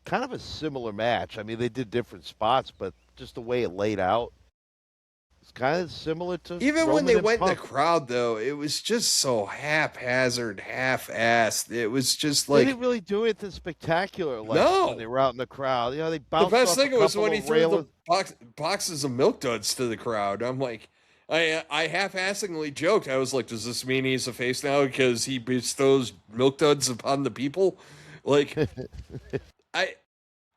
kind of a similar match. I mean, they did different spots, but just the way it laid out, it's kind of similar to even Roman when they and went Punk. in the crowd, though, it was just so haphazard, half-assed. It was just like they didn't really do anything spectacular. Like no, when they were out in the crowd. You know, they bounced. The best off thing was when he threw railings. the boxes of milk duds to the crowd. I'm like, I half-assingly joked. I was like, does this mean he's a face now because he bestows milk duds upon the people? Like, I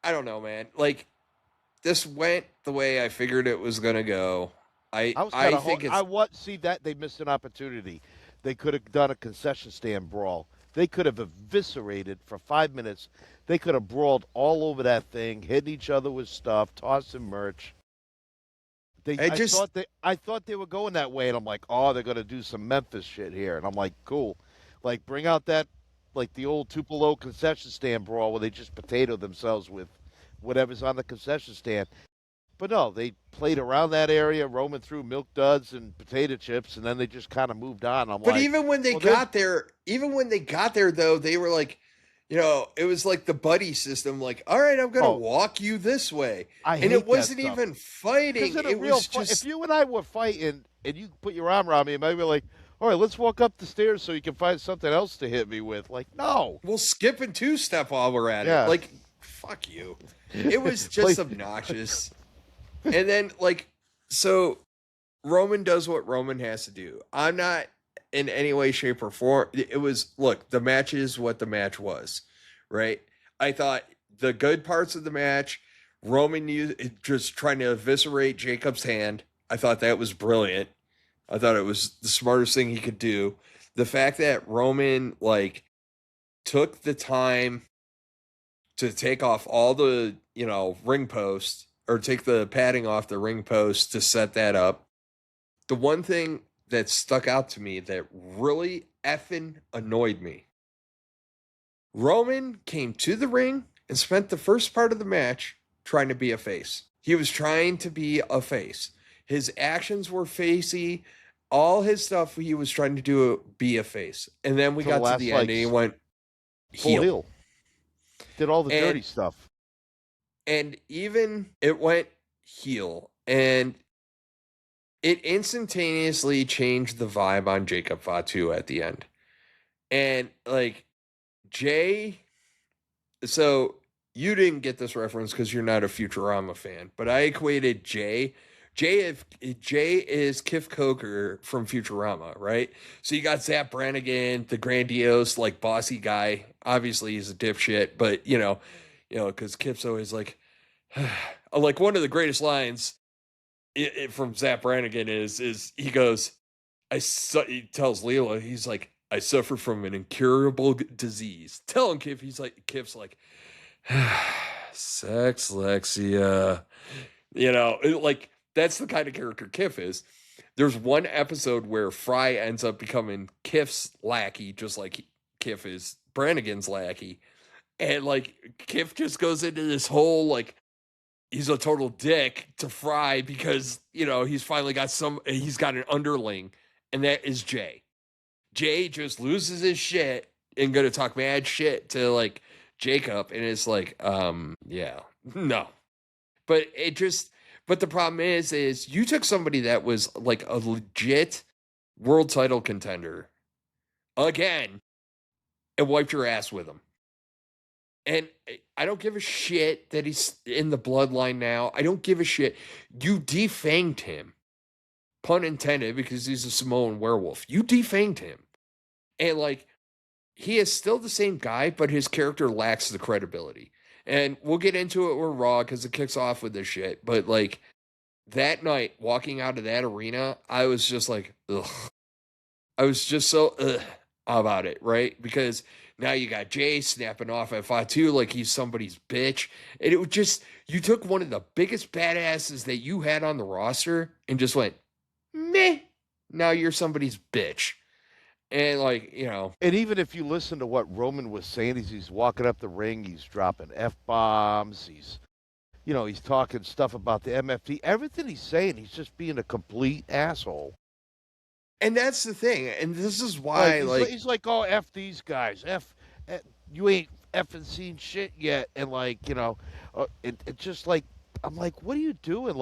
don't know, man. Like, this went the way I figured it was gonna go. I think see that they missed an opportunity. They could have done a concession stand brawl. They could have eviscerated for 5 minutes. They could have brawled all over that thing, hitting each other with stuff, tossing merch. I thought they were going that way, and I'm like, oh, they're gonna do some Memphis shit here, and I'm like, cool, like bring out that like the old Tupelo concession stand brawl where they just potato themselves with whatever's on the concession stand. But no, they played around that area. Roman threw milk duds and potato chips, and then they just kind of moved on. But even when they got there, though, they were like, you know, it was like the buddy system. Like, all right, I'm going to walk you this way. And it wasn't even fighting. It was just... If you and I were fighting, and you put your arm around me, and maybe be like, all right, let's walk up the stairs so you can find something else to hit me with. Like, no. We'll skip and two-step while we're at it. Like, fuck you. It was just obnoxious. And then, like, so Roman does what Roman has to do. I'm not in any way, shape, or form. It was, look, the match is what the match was, right? I thought the good parts of the match, Roman just trying to eviscerate Jacob's hand. I thought that was brilliant. I thought it was the smartest thing he could do. The fact that Roman, like, took the time to take off all the, you know, ring posts, or take the padding off the ring post to set that up. The one thing that stuck out to me that really effing annoyed me. Roman came to the ring and spent the first part of the match trying to be a face. He was trying to be a face. His actions were facey. All his stuff, he was trying to be a face. And then we got to the end and he went, Full heel. Did all the dirty stuff. And even it went heel, and it instantaneously changed the vibe on Jacob Fatu at the end. And like Jay, so you didn't get this reference because you're not a Futurama fan, but I equated Jay. Jay is Kif Coker from Futurama, right? So you got Zap Brannigan, the grandiose, like bossy guy. Obviously, he's a dipshit, but because Kif's always like one of the greatest lines from Zap Brannigan is he goes, he tells Leela, he's like, I suffer from an incurable disease. Tell him, Kif. Kif's like, sex, Lexia. That's the kind of character Kif is. There's one episode where Fry ends up becoming Kif's lackey, just like Kif is Brannigan's lackey. And Kif just goes into this whole he's a total dick to Fry because, he's finally got he's got an underling, and that is Jay. Jay just loses his shit and gonna talk mad shit to Jacob, and it's no. But the problem is you took somebody that was a legit world title contender again and wiped your ass with him. And I don't give a shit that he's in the bloodline now. I don't give a shit. You defanged him. Pun intended, because he's a Samoan werewolf. You defanged him. And he is still the same guy, but his character lacks the credibility. And we'll get into it with Raw because it kicks off with this shit. But that night, walking out of that arena, I was just ugh. I was just so about it, right? Because now you got Jay snapping off at Fatu like he's somebody's bitch. And it was just, you took one of the biggest badasses that you had on the roster and just went, meh, now you're somebody's bitch. And And even if you listen to what Roman was saying, he's walking up the ring, he's dropping F-bombs, he's talking stuff about the MFT. Everything he's saying, he's just being a complete asshole. And that's the thing. And this is why, he's like, oh, F these guys. F you ain't effing seen shit yet. And it's just I'm like, what are you doing?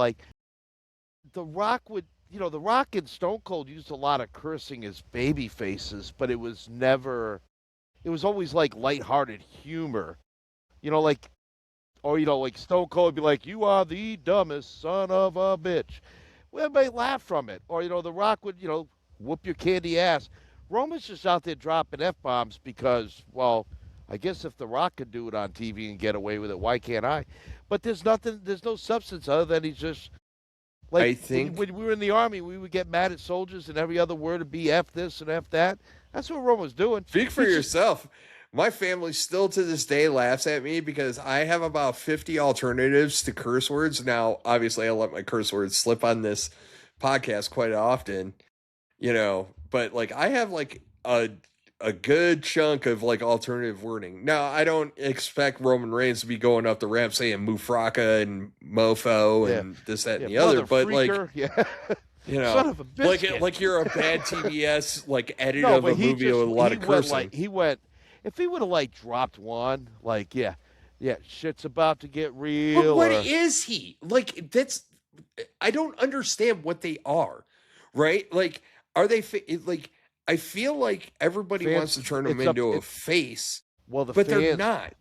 The Rock would, The Rock and Stone Cold used a lot of cursing as baby faces, but it was always lighthearted humor. Stone Cold would be like, you are the dumbest son of a bitch. Well, everybody laughed from it. Or, The Rock would, whoop your candy ass. Roman's just out there dropping F-bombs because, well, I guess if The Rock could do it on TV and get away with it, why can't I? But there's no substance other than he's just, I think when we were in the Army, we would get mad at soldiers and every other word would be F this and F that. That's what Roman was doing. Speak for yourself. My family still to this day laughs at me because I have about 50 alternatives to curse words. Now, obviously, I let my curse words slip on this podcast quite often, but I have a good chunk of alternative wording. Now, I don't expect Roman Reigns to be going up the ramp saying Mufraka and Mofo and this, that, and the other, but son of a bitch. Like you're a bad TBS edit of a movie with a lot of cursing. If he would have dropped one, shit's about to get real. But what is he? I don't understand what they are, right? Are they I feel like everybody wants to turn him into a face. Well, but they're not.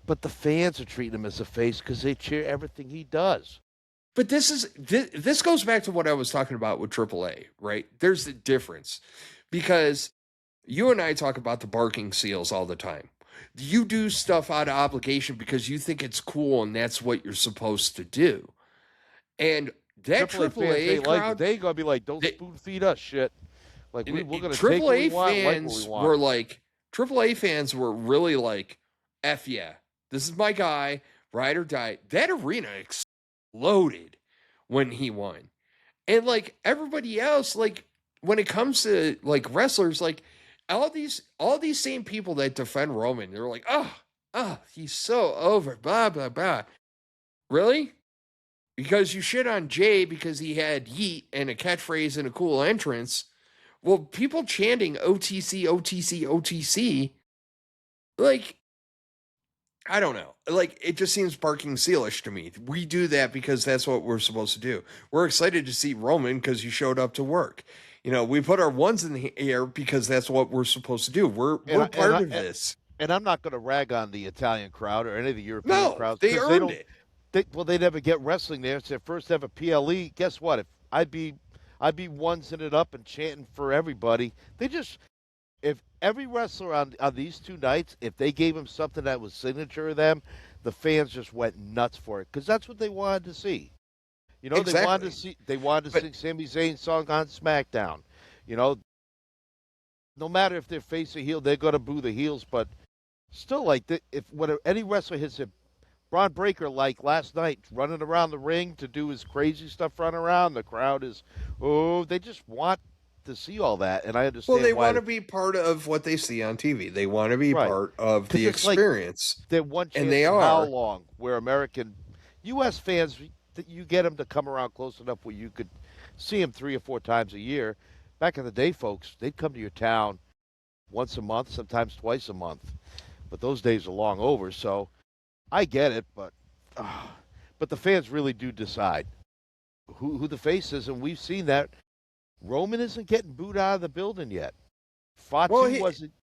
But the fans are treating him as a face because they cheer everything he does. But this goes back to what I was talking about with AAA, right? There's the difference because you and I talk about the barking seals all the time. You do stuff out of obligation because you think it's cool and that's what you're supposed to do. And that AAA crowd, they gonna be like, don't spoon feed us shit. We're gonna take what we want, fans what we want. were AAA fans were really F yeah, this is my guy, ride or die. That arena exploded when he won. And everybody else, when it comes to wrestlers, all these same people that defend Roman, they're like, oh, he's so over, blah, blah, blah. Really? Because you shit on Jay because he had yeet and a catchphrase and a cool entrance. Well, people chanting OTC, OTC, OTC, I don't know. Like, it just seems barking sealish to me. We do that because that's what we're supposed to do. We're excited to see Roman because he showed up to work. You know, we put our ones in the air because that's what we're supposed to do. We're part of this. And I'm not going to rag on the Italian crowd or any of the European crowds. They earned it. They never get wrestling there. It's their first ever PLE. Guess what? If I'd be onesing it up and chanting for everybody. If every wrestler on these 2 nights, if they gave them something that was signature of them, the fans just went nuts for it because that's what they wanted to see. You know, Exactly. they wanted to sing Sami Zayn's song on SmackDown. You know, no matter if they're face or heel, they're going to boo the heels. But still, like, when any wrestler hits it, Braun Breaker, like last night, running around the ring to do his crazy stuff, run around, the crowd is, they just want to see all that, and I understand. Well, they want to be part of what they see on TV. They want to be part of the experience. Like they're one chance and they in are. How long? Where American, U.S. fans, you get them to come around close enough where you could see them 3 or 4 times a year. Back in the day, folks, they'd come to your town once a month, sometimes twice a month. But those days are long over, so I get it. But the fans really do decide who the face is, and we've seen that. Roman isn't getting booed out of the building yet. Fatu wasn't.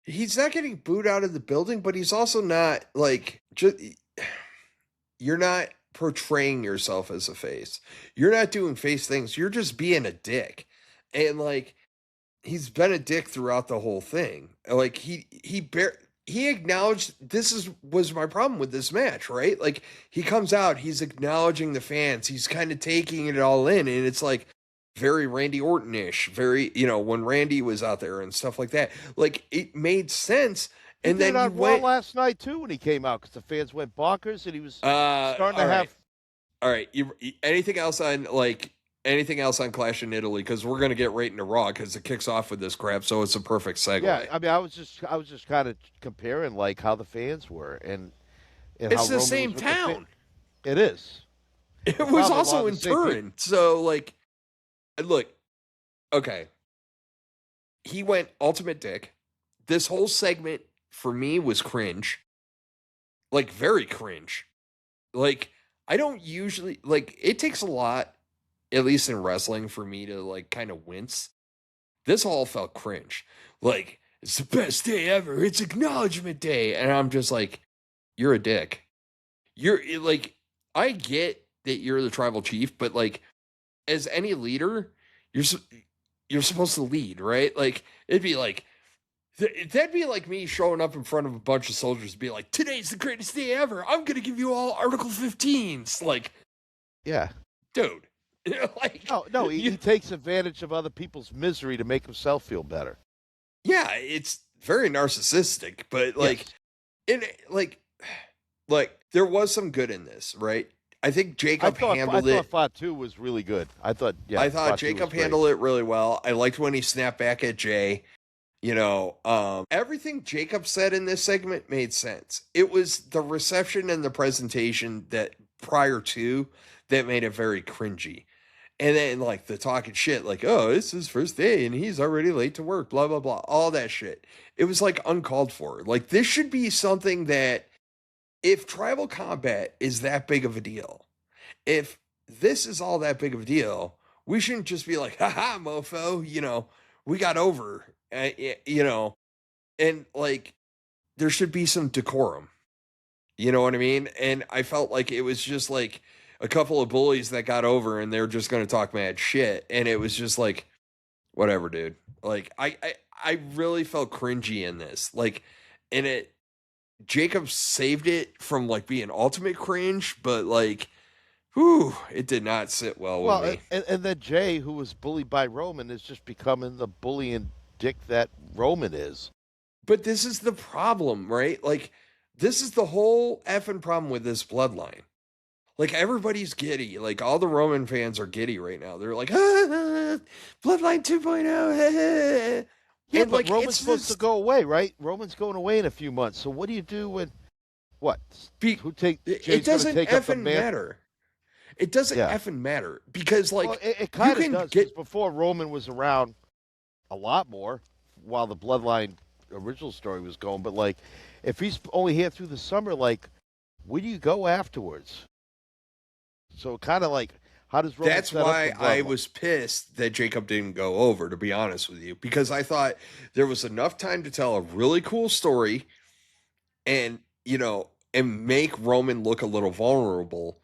He's not getting booed out of the building, but he's also not you're not portraying yourself as a face. You're not doing face things. You're just being a dick. And like, he's been a dick throughout the whole thing. Like he acknowledged was my problem with this match, right? Like, he comes out, he's acknowledging the fans, he's kind of taking it all in, and it's like very Randy Orton-ish, very, you know, when Randy was out there and stuff like that. Like, it made sense. And then he went last night too when he came out because the fans went bonkers and he was starting to have. All right, anything else on Clash in Italy? Because we're gonna get right into Raw because it kicks off with this crap, so it's a perfect segue. Yeah, I mean, I was just kind of comparing like how the fans were and it's how the Roman same was town. It is. It was also in Turin, so like, look, okay. He went ultimate dick. This whole segment for me was cringe, like very cringe. Like, I don't usually like. It takes a lot, at least in wrestling, for me to like kind of wince. This all felt cringe. Like, it's the best day ever. It's acknowledgement day. And I'm just like, you're a dick. You're like, I get that you're the tribal chief, but like, as any leader, you're supposed to lead, right? Like, it'd be like, that'd be like me showing up in front of a bunch of soldiers and be like, today's the greatest day ever. I'm going to give you all Article 15s. Like, yeah, dude. Like, no, he takes advantage of other people's misery to make himself feel better. Yeah, it's very narcissistic, but like, like there was some good in this, right? I think Jacob handled it. I thought Fatu was really good. I thought Jacob handled it really well. I liked when he snapped back at Jay. You know, everything Jacob said in this segment made sense. It was the reception and the presentation that prior to that made it very cringy. And then, like, the talking shit, like, oh, it's his first day and he's already late to work, blah, blah, blah, all that shit. It was, like, uncalled for. Like, this should be something that, if tribal combat is that big of a deal, if this is all that big of a deal, we shouldn't just be like, haha, mofo, you know, we got over, you know, and, like, there should be some decorum. You know what I mean? And I felt like it was just, like, a couple of bullies that got over and they're just going to talk mad shit. And it was just like, whatever, dude. Like, I really felt cringy in this. Like, and Jacob saved it from like being ultimate cringe, but like, whew, it did not sit well with me. And then Jay, who was bullied by Roman, is just becoming the bullying dick that Roman is. But this is the problem, right? Like, this is the whole effing problem with this bloodline. Like, everybody's giddy. Like, all the Roman fans are giddy right now. They're like, Bloodline 2.0. Yeah, and but like, Roman's supposed to go away, right? Roman's going away in a few months. So what do you do when, what? It doesn't effing matter. It doesn't effing matter. Because, like, well, it kind of does. Because before, Roman was around a lot more while the Bloodline original story was going. But, like, if he's only here through the summer, like, where do you go afterwards? So kind of like, how does Roman That's set up why the I bloodline? was pissed that Jacob didn't go over, to be honest with you, because I thought there was enough time to tell a really cool story and, and make Roman look a little vulnerable.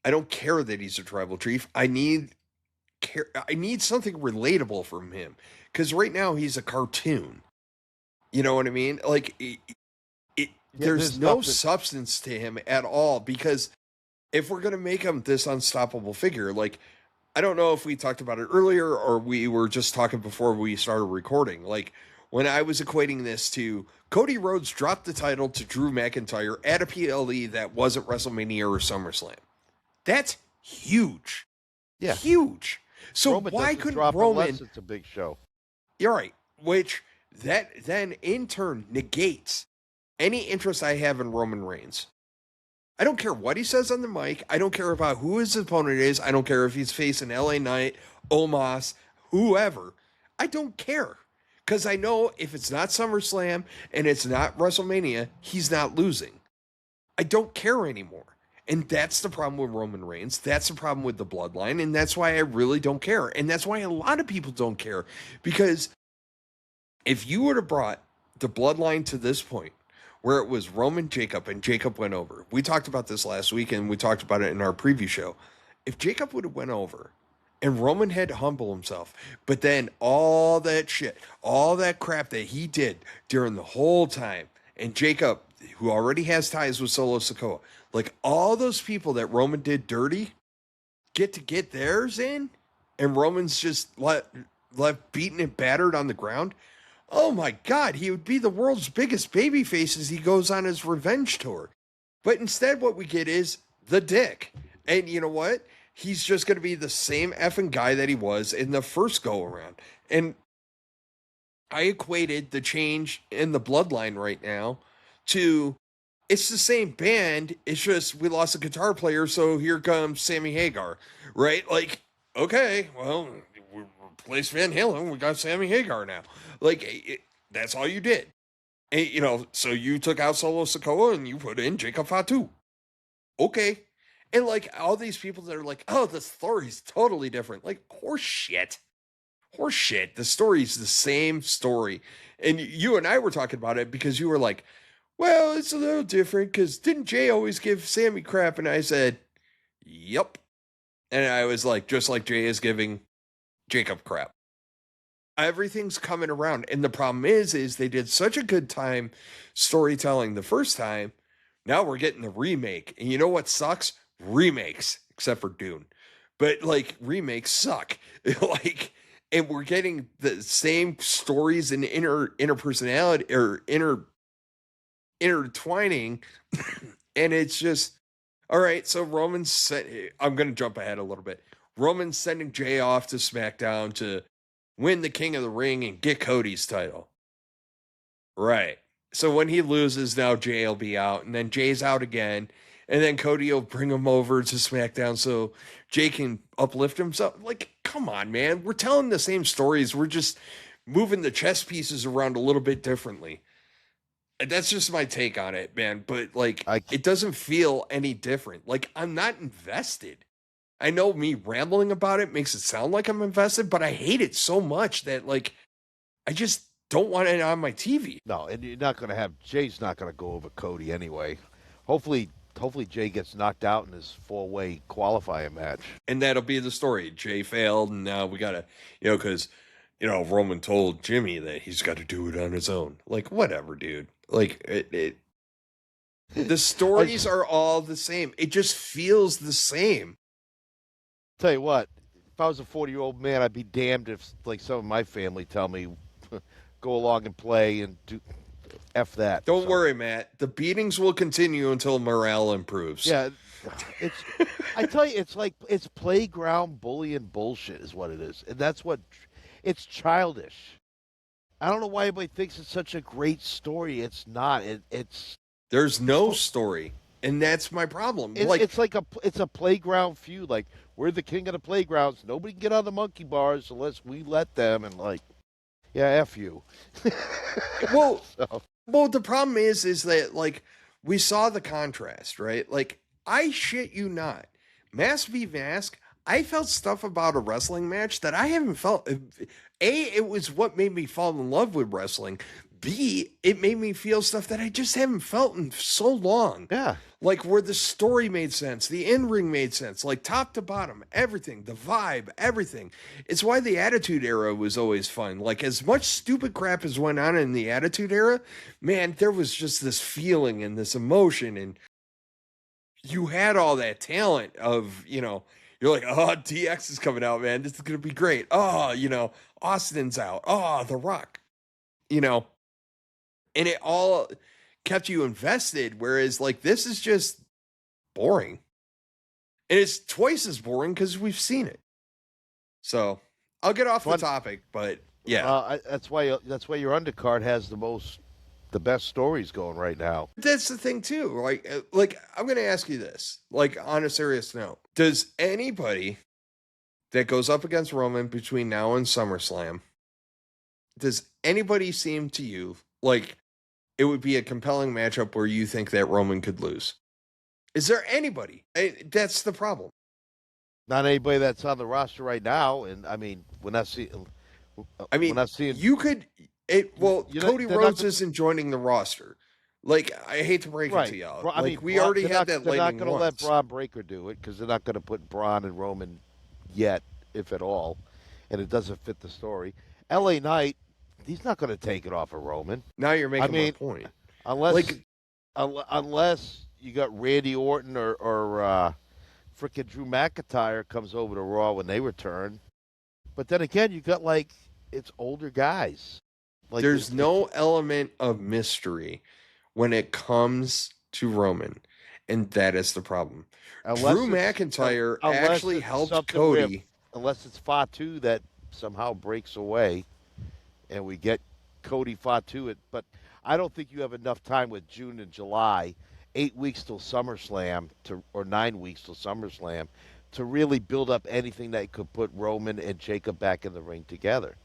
I don't care that he's a tribal chief. I need something relatable from him, because right now he's a cartoon. You know what I mean? Like, there's no nothing. substance to him at all, because if we're going to make him this unstoppable figure, like, I don't know if we talked about it earlier or we were just talking before we started recording. Like, when I was equating this to Cody Rhodes dropped the title to Drew McIntyre at a PLE that wasn't WrestleMania or SummerSlam. That's huge. Yeah. Huge. So Roman why doesn't couldn't drop Roman... unless it's a big show. You're right. Which that then in turn negates any interest I have in Roman Reigns. I don't care what he says on the mic. I don't care about who his opponent is. I don't care if he's facing LA Knight, Omos, whoever. I don't care. Because I know if it's not SummerSlam and it's not WrestleMania, he's not losing. I don't care anymore. And that's the problem with Roman Reigns. That's the problem with the Bloodline. And that's why I really don't care. And that's why a lot of people don't care. Because if you would have brought the Bloodline to this point, where it was Roman, Jacob, and Jacob went over. We talked about this last week, and we talked about it in our preview show. If Jacob would have went over, and Roman had to humble himself, but then all that shit, all that crap that he did during the whole time, and Jacob, who already has ties with Solo Sikoa, like all those people that Roman did dirty, get theirs in, and Roman's just left beaten and battered on the ground. Oh my God, he would be the world's biggest babyface as he goes on his revenge tour. But instead, what we get is the dick. And you know what? He's just going to be the same effing guy that he was in the first go around. And I equated the change in the Bloodline right now to it's the same band. It's just we lost a guitar player, so here comes Sammy Hagar, right? Like, okay, well, we replaced Van Halen. We got Sammy Hagar now. Like, that's all you did. And, so you took out Solo Sikoa and you put in Jacob Fatu. Okay. And, like, all these people that are like, oh, the story's totally different. Like, horse shit. The story's the same story. And you and I were talking about it because you were like, well, it's a little different because didn't Jay always give Sammy crap? And I said, yep. And I was like, just like Jay is giving Jacob crap. Everything's coming around. And the problem is they did such a good time storytelling the first time. Now we're getting the remake. And you know what sucks? Remakes, except for Dune. But like remakes suck. And we're getting the same stories and interpersonality or intertwining. And it's just, all right. So I'm going to jump ahead a little bit. Roman's sending Jay off to SmackDown to win the King of the Ring and get Cody's title. Right. So when he loses, now Jay will be out, and then Jay's out again, and then Cody will bring him over to SmackDown so Jay can uplift himself. Like, come on, man. We're telling the same stories. We're just moving the chess pieces around a little bit differently. And that's just my take on it, man. But, like, it doesn't feel any different. Like, I'm not invested. I know me rambling about it makes it sound like I'm invested, but I hate it so much that, like, I just don't want it on my TV. No, and you're not going to have Jay's not going to go over Cody anyway. Hopefully Jay gets knocked out in his 4-way qualifying match. And that'll be the story. Jay failed, and now we got to, because, Roman told Jimmy that he's got to do it on his own. Like, whatever, dude. Like, the stories are all the same. It just feels the same. Tell you what, if I was a 40-year-old man, I'd be damned if, like, some of my family tell me, go along and play and do F that. Don't worry, Matt. The beatings will continue until morale improves. Yeah, I tell you, it's playground bullying bullshit is what it is. And that's what, it's childish. I don't know why everybody thinks it's such a great story. It's not. There's no story. And that's my problem. It's a playground feud. Like, we're the king of the playgrounds. Nobody can get on the monkey bars unless we let them. And like, yeah, F you. Well, Well, the problem is that like we saw the contrast, right? Like I shit you not, mask v mask. I felt stuff about a wrestling match that I haven't felt. It was what made me fall in love with wrestling. B, it made me feel stuff that I just haven't felt in so long. Yeah. Like where the story made sense, the in-ring made sense, like top to bottom, everything, the vibe, everything. It's why the Attitude Era was always fun. Like as much stupid crap as went on in the Attitude Era, man, there was just this feeling and this emotion, and you had all that talent of, you're like, oh, DX is coming out, man. This is going to be great. Oh, Austin's out. Oh, The Rock, and it all kept you invested. Whereas like, this is just boring, and it's twice as boring because we've seen it. So I'll get off the topic, but yeah, that's why your undercard has the best stories going right now. That's the thing too. Like I'm going to ask you this, like on a serious note, does anybody that goes up against Roman between now and SummerSlam, does anybody seem to you like it would be a compelling matchup where you think that Roman could lose? Is there anybody? That's the problem. Not anybody that's on the roster right now. And I mean, when I see, you could. Cody Rhodes isn't joining the roster. Like, I hate to break it to y'all. We already had that lightning once. They're not going to let Braun Breaker do it because they're not going to put Braun and Roman yet, if at all, and it doesn't fit the story. LA Knight, he's not going to take it off of Roman. Now you're making my point. Unless you got Randy Orton or frickin' Drew McIntyre comes over to Raw when they return. But then again, you got it's older guys. There's no element of mystery when it comes to Roman, and that is the problem. Drew McIntyre actually helped Cody. Unless it's Fatu that somehow breaks away, and we get Cody Fatu. But I don't think you have enough time with June and July, 8 weeks till SummerSlam, or 9 weeks till SummerSlam, to really build up anything that could put Roman and Jacob back in the ring together.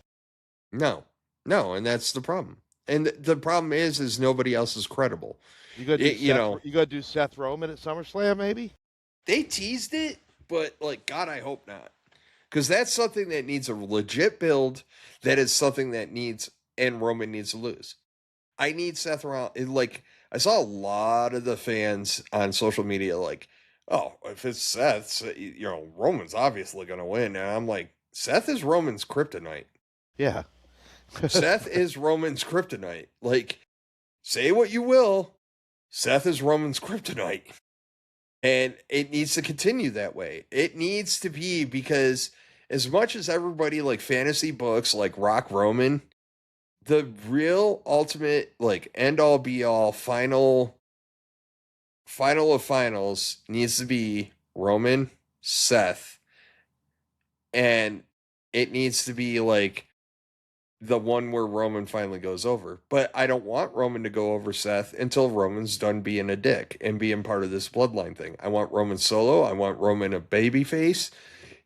No, and that's the problem. And the problem is nobody else is credible. You got to do Seth Roman at SummerSlam, maybe? They teased it, but God, I hope not. Because that's something that needs a legit build. That is something that and Roman needs to lose. I need Seth Rollins. I saw a lot of the fans on social media oh, if it's Seth, Roman's obviously going to win. And I'm like, Seth is Roman's kryptonite. Yeah. Seth is Roman's kryptonite. Say what you will, Seth is Roman's kryptonite. And it needs to continue that way. It needs to be, because as much as everybody fantasy books Rock Roman, the real ultimate end all be all final of finals needs to be Roman, Seth, and it needs to be the one where Roman finally goes over. But I don't want Roman to go over Seth until Roman's done being a dick and being part of this bloodline thing. I want Roman solo. I want Roman a babyface,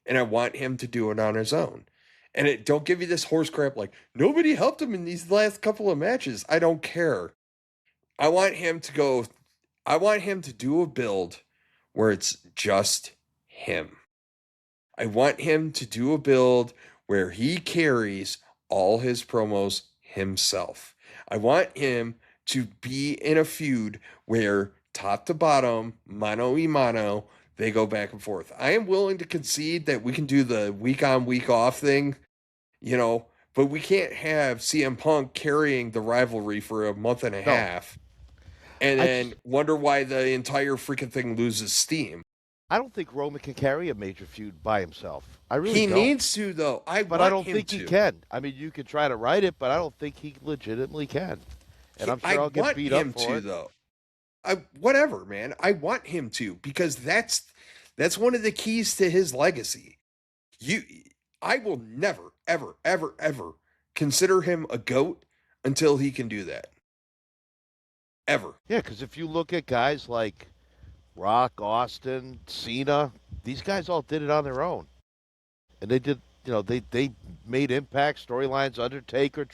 and I want him to do it on his own. And don't give me this horse crap nobody helped him in these last couple of matches. I don't care. I want him to do a build where it's just him. I want him to do a build where he carries all his promos himself. I want him to be in a feud where top to bottom, mano y mano, they go back and forth. I am willing to concede that we can do the week on, week off thing, but we can't have CM Punk carrying the rivalry for a month and a half and then wonder why the entire freaking thing loses steam. I don't think Roman can carry a major feud by himself. I really don't. He needs to, though. But I don't think he can. I mean, you could try to write it, but I don't think he legitimately can. And I'm sure I'll get beat up for it. Though. Whatever, man. I want him to, because that's one of the keys to his legacy. I will never, ever, ever, ever consider him a GOAT until he can do that. Ever. Yeah, because if you look at guys like Rock, Austin, Cena, these guys all did it on their own. And they did, they made impact storylines, Undertaker,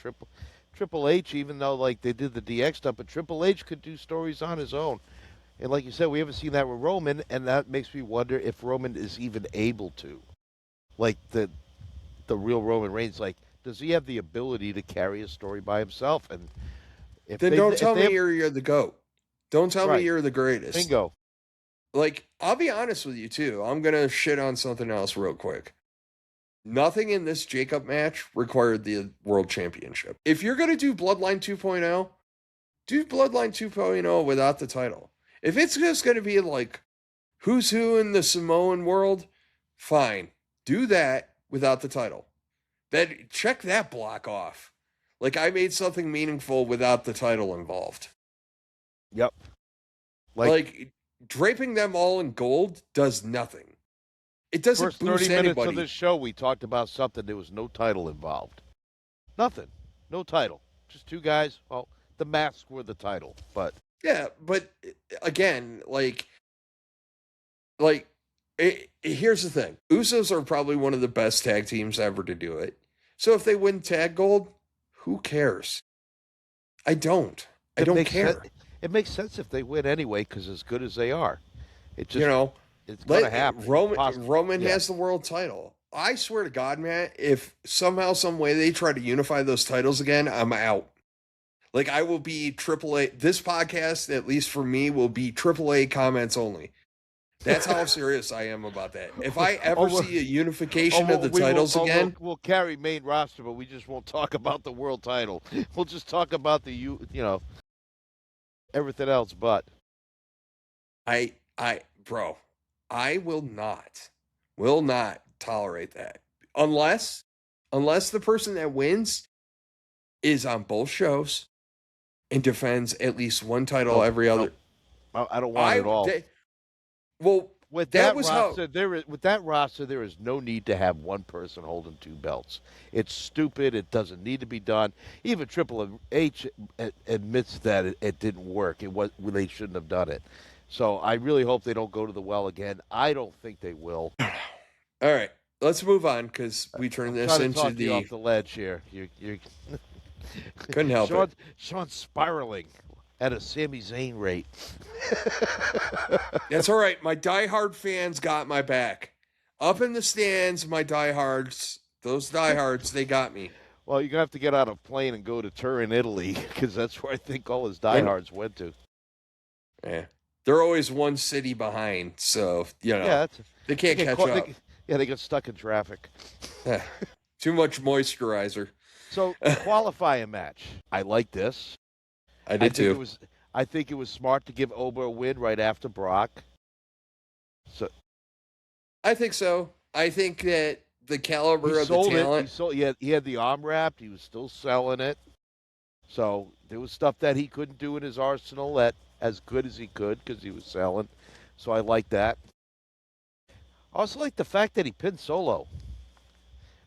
Triple H, even though like they did the DX stuff, but Triple H could do stories on his own. And like you said, we haven't seen that with Roman, and that makes me wonder if Roman is even able to. Like the real Roman Reigns, like, does he have the ability to carry a story by himself? And if Then they, don't if tell they me have- you're the GOAT. Don't tell Right. me you're the greatest. bingo. Like, I'll be honest with you too. I'm gonna shit on something else real quick. Nothing in this Jacob match required the World Championship. If you're gonna do Bloodline 2.0, do Bloodline 2.0 without the title. If it's just gonna be like who's who in the Samoan world, fine. Do that without the title. Then check that block off. Like, I made something meaningful without the title involved. Yep. Like draping them all in gold does nothing. It doesn't First boost 30 minutes anybody. of this show, we talked about something. There was no title involved. Nothing. No title. Just two guys. Well, the masks were the title, but Yeah, but again, here's the thing. Usos are probably one of the best tag teams ever to do it. So if they win tag gold, who cares? I don't. I don't care. It makes sense if they win anyway, because as good as they are, it just it's let gonna happen. Roman Yeah. has the world title. I swear to God, Matt, if somehow, some way they try to unify those titles again, I'm out. Like, I will be AAA. This podcast, at least for me, will be AAA comments only. That's how serious I am about that. If I ever see a unification of the titles again, we'll carry main roster, but we just won't talk about the world title. We'll just talk about the everything else. But bro, I will not tolerate that unless the person that wins is on both shows and defends at least one title every other. I don't want it all. Well, with that that was roster, there is no need to have one person holding two belts. It's stupid. It doesn't need to be done. Even Triple H admits that it didn't work. They shouldn't have done it. So I really hope they don't go to the well again. I don't think they will. All right, let's move on because we turned this Trying to into talk you off the ledge here. You're couldn't help it. Sean's spiraling at a Sami Zayn rate. That's all right. My diehard fans got my back. Up in the stands, my diehards, they got me. Well, you're going to have to get on a plane and go to Turin, Italy, because that's where I think all his diehards went to. Yeah. They're always one city behind, so, they can't catch up. They get stuck in traffic. Too much moisturizer. So, qualifying match. I like this. I did too. I think it was smart to give Oba a win right after Brock. So I think so. I think that the caliber of the talent. He had the arm wrapped. He was still selling it. So there was stuff that he couldn't do in his arsenal that as good as he could because he was selling. So I like that. I also like the fact that he pinned Solo.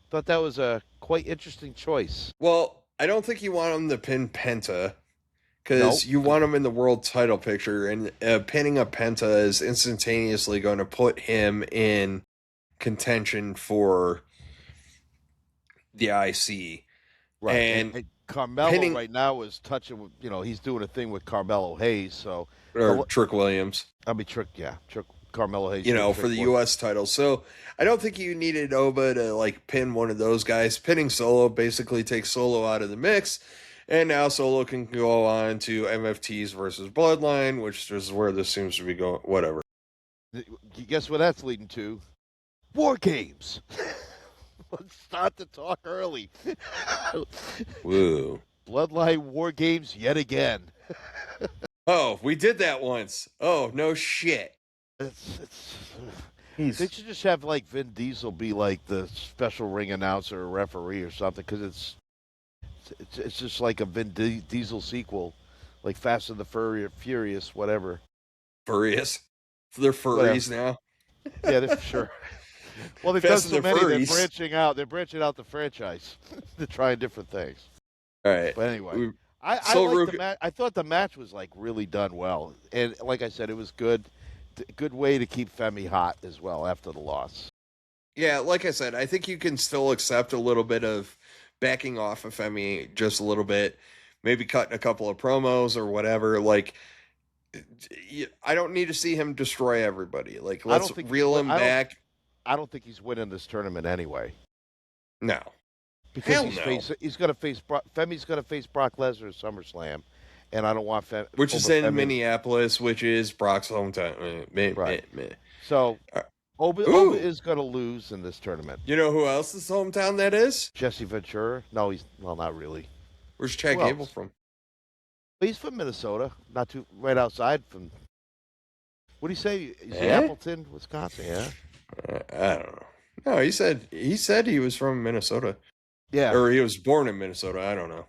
Thought that was a quite interesting choice. Well, I don't think you want him to pin Penta. Because you want him in the world title picture, and pinning a Penta is instantaneously going to put him in contention for the IC. Right. And Carmelo right now is touching with, he's doing a thing with Carmelo Hayes. Or Trick Williams. Trick Carmelo Hayes. For the U.S. title. So I don't think you needed Oba to pin one of those guys. Pinning Solo basically takes Solo out of the mix. And now Solo can go on to MFTs versus Bloodline, which is where this seems to be going. Whatever. Guess what that's leading to? War Games. Let's start the talk early. Woo. Bloodline War Games yet again. Oh, we did that once. Oh, no shit. They should just have Vin Diesel be the special ring announcer or referee or something, because it's just like a Vin Diesel sequel, like Fast and the Furious, whatever. Furious? They're furries now. Yeah, they're for sure. Well, they've done so many. They're branching out. They're branching out the franchise. They're trying different things. All right. But anyway, I liked the match. I thought the match was really done well, and like I said, it was good. Good way to keep Femi hot as well after the loss. Yeah, like I said, I think you can still accept a little bit of backing off of Femi just a little bit, maybe cutting a couple of promos or whatever. Like, I don't need to see him destroy everybody. Like, let's reel him back. I don't think he's winning this tournament anyway. No. Because Hell he's going to face Femi's going to face Brock Lesnar at SummerSlam, and I don't want Femi. Which is in Minneapolis, which is Brock's hometown. Right. So Oba is going to lose in this tournament. You know who else's hometown that is? Jesse Ventura? No, not really. Where's Chad Gable from? He's from Minnesota, right outside from. What do you say? Is he Appleton, Wisconsin? Yeah. I don't know. No, he said he was from Minnesota. Yeah. Or he was born in Minnesota. I don't know.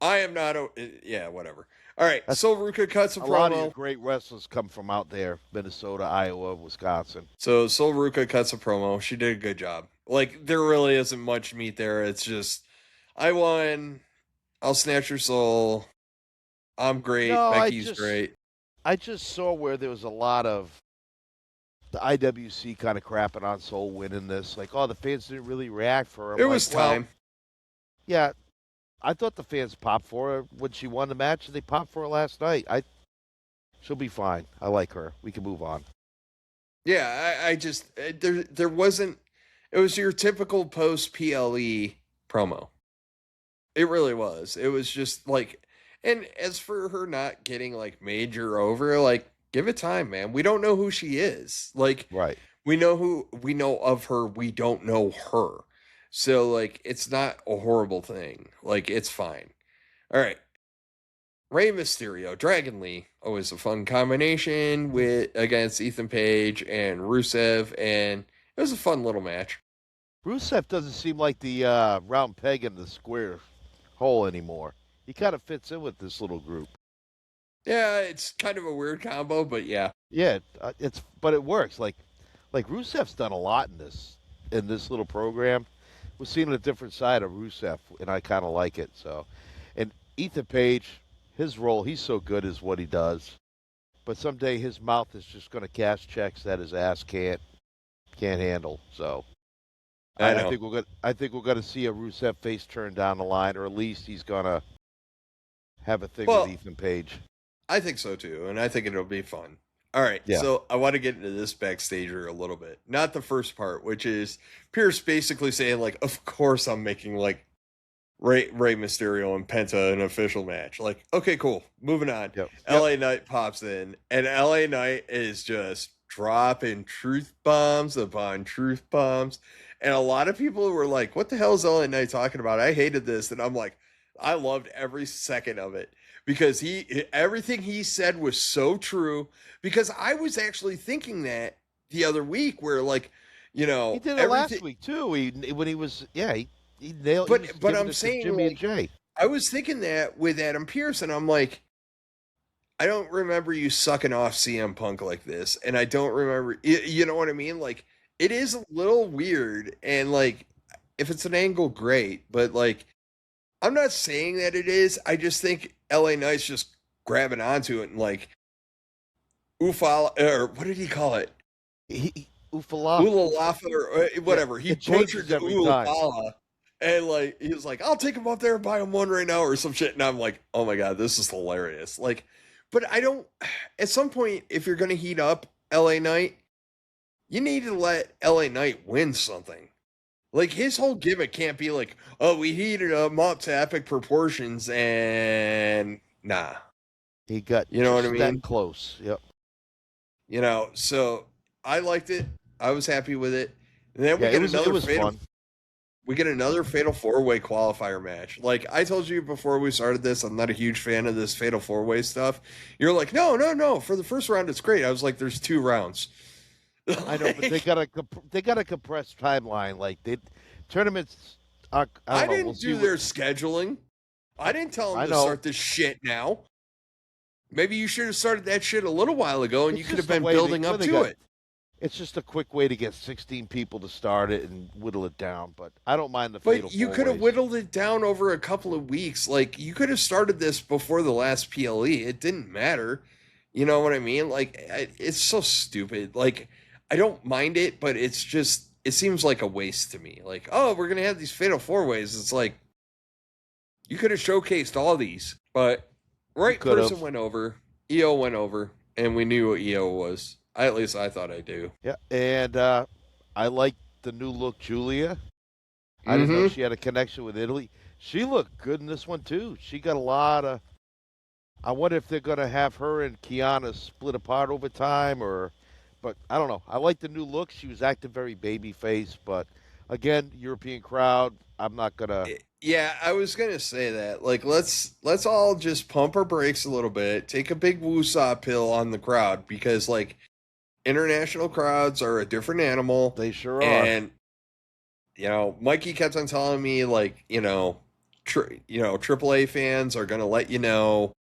I am not. Yeah, whatever. All right. So Ruka cuts a promo. A lot of your great wrestlers come from out there: Minnesota, Iowa, Wisconsin. So Ruka cuts a promo. She did a good job. Like, there really isn't much meat there. It's just, I won. I'll snatch your soul. I'm great. No, Becky's great. I just saw where there was a lot of the IWC kind of crapping on Soul winning this. Like, the fans didn't really react for her. It was time. Yeah, I thought the fans popped for her when she won the match, and they popped for her last night. She'll be fine. I like her. We can move on. Yeah, I just there wasn't. It was your typical post PLE promo. It really was. It was just like, and as for her not getting like major over, like, give it time, man. We don't know who she is. Like, right. We know of her. We don't know her. So, like, it's not a horrible thing. Like, it's fine. All right. Rey Mysterio, Dragon Lee, always a fun combination against Ethan Page and Rusev, and it was a fun little match. Rusev doesn't seem like the round peg in the square hole anymore. He kind of fits in with this little group. Yeah, it's kind of a weird combo, but yeah. Yeah, but it works. Like Rusev's done a lot in this little program. We're seeing a different side of Rusev, and I kind of like it. So, and Ethan Page, his role, he's so good is what he does. But someday his mouth is just going to cash checks that his ass can't handle. So, I think we're going to see a Rusev face turn down the line, or at least he's going to have a thing with Ethan Page. I think so too, and I think it'll be fun. All right, So I want to get into this backstager a little bit. Not the first part, which is Pierce basically saying, like, of course I'm making, like, Rey Mysterio and Penta an official match. Like, okay, cool. Moving on. Yep. LA Knight pops in, and LA Knight is just dropping truth bombs upon truth bombs. And a lot of people were like, what the hell is LA Knight talking about? I hated this. And I'm like, I loved every second of it. Because everything he said was so true. Because I was actually thinking that the other week, where, like, you know, he did it last week too. He nailed. But I'm saying, Jimmy and Jay. I was thinking that with Adam Pearce, and I'm like, I don't remember you sucking off CM Punk like this, and I don't remember. You know what I mean? Like, it is a little weird, and like, if it's an angle, great. But like, I'm not saying that it is. I just think LA Knight's just grabbing onto it and like, Ufala, or what did he call it? Ulalafa, or whatever. He butchered the Ulala. And like, he was like, I'll take him up there and buy him one right now or some shit. And I'm like, oh my God, this is hilarious. Like, but I don't, at some point, if you're going to heat up LA Knight, you need to let LA Knight win something. Like, his whole gimmick can't be like, oh, we heated him up to epic proportions, and nah. He got, you know what I mean? That close. Yep. You know, so I liked it. I was happy with it. And then we get another Fatal 4-Way qualifier match. Like, I told you before we started this, I'm not a huge fan of this Fatal 4-Way stuff. You're like, no. For the first round, it's great. I was like, there's 2 rounds. I know, but they got a compressed timeline. Like, tournaments. I didn't do their scheduling. I didn't tell them to start this shit now. Maybe you should have started that shit a little while ago, and you could have been building up to it. It's just a quick way to get 16 people to start it and whittle it down. But I don't mind the Fatal 4-Ways. But you could have whittled it down over a couple of weeks. Like, you could have started this before the last PLE. It didn't matter. You know what I mean? Like, it's so stupid. Like, I don't mind it, but it's just, it seems like a waste to me. Like, oh, we're going to have these Fatal 4-Ways. It's like, You could have showcased all these, but right person went over. EO went over, and we knew what EO was. At least I thought I do. Yeah, and I like the new look Julia. I didn't know she had a connection with Italy. She looked good in this one, too. She got a lot of... I wonder if they're going to have her and Kiana split apart over time, but I don't know. I like the new look. She was acting very baby-faced, but again, European crowd, I'm not going to... Yeah, I was going to say that. Like, let's all just pump our brakes a little bit, take a big woosah pill on the crowd, because, like, international crowds are a different animal. They sure are. And, you know, Mikey kept on telling me, like, AAA fans are going to let you know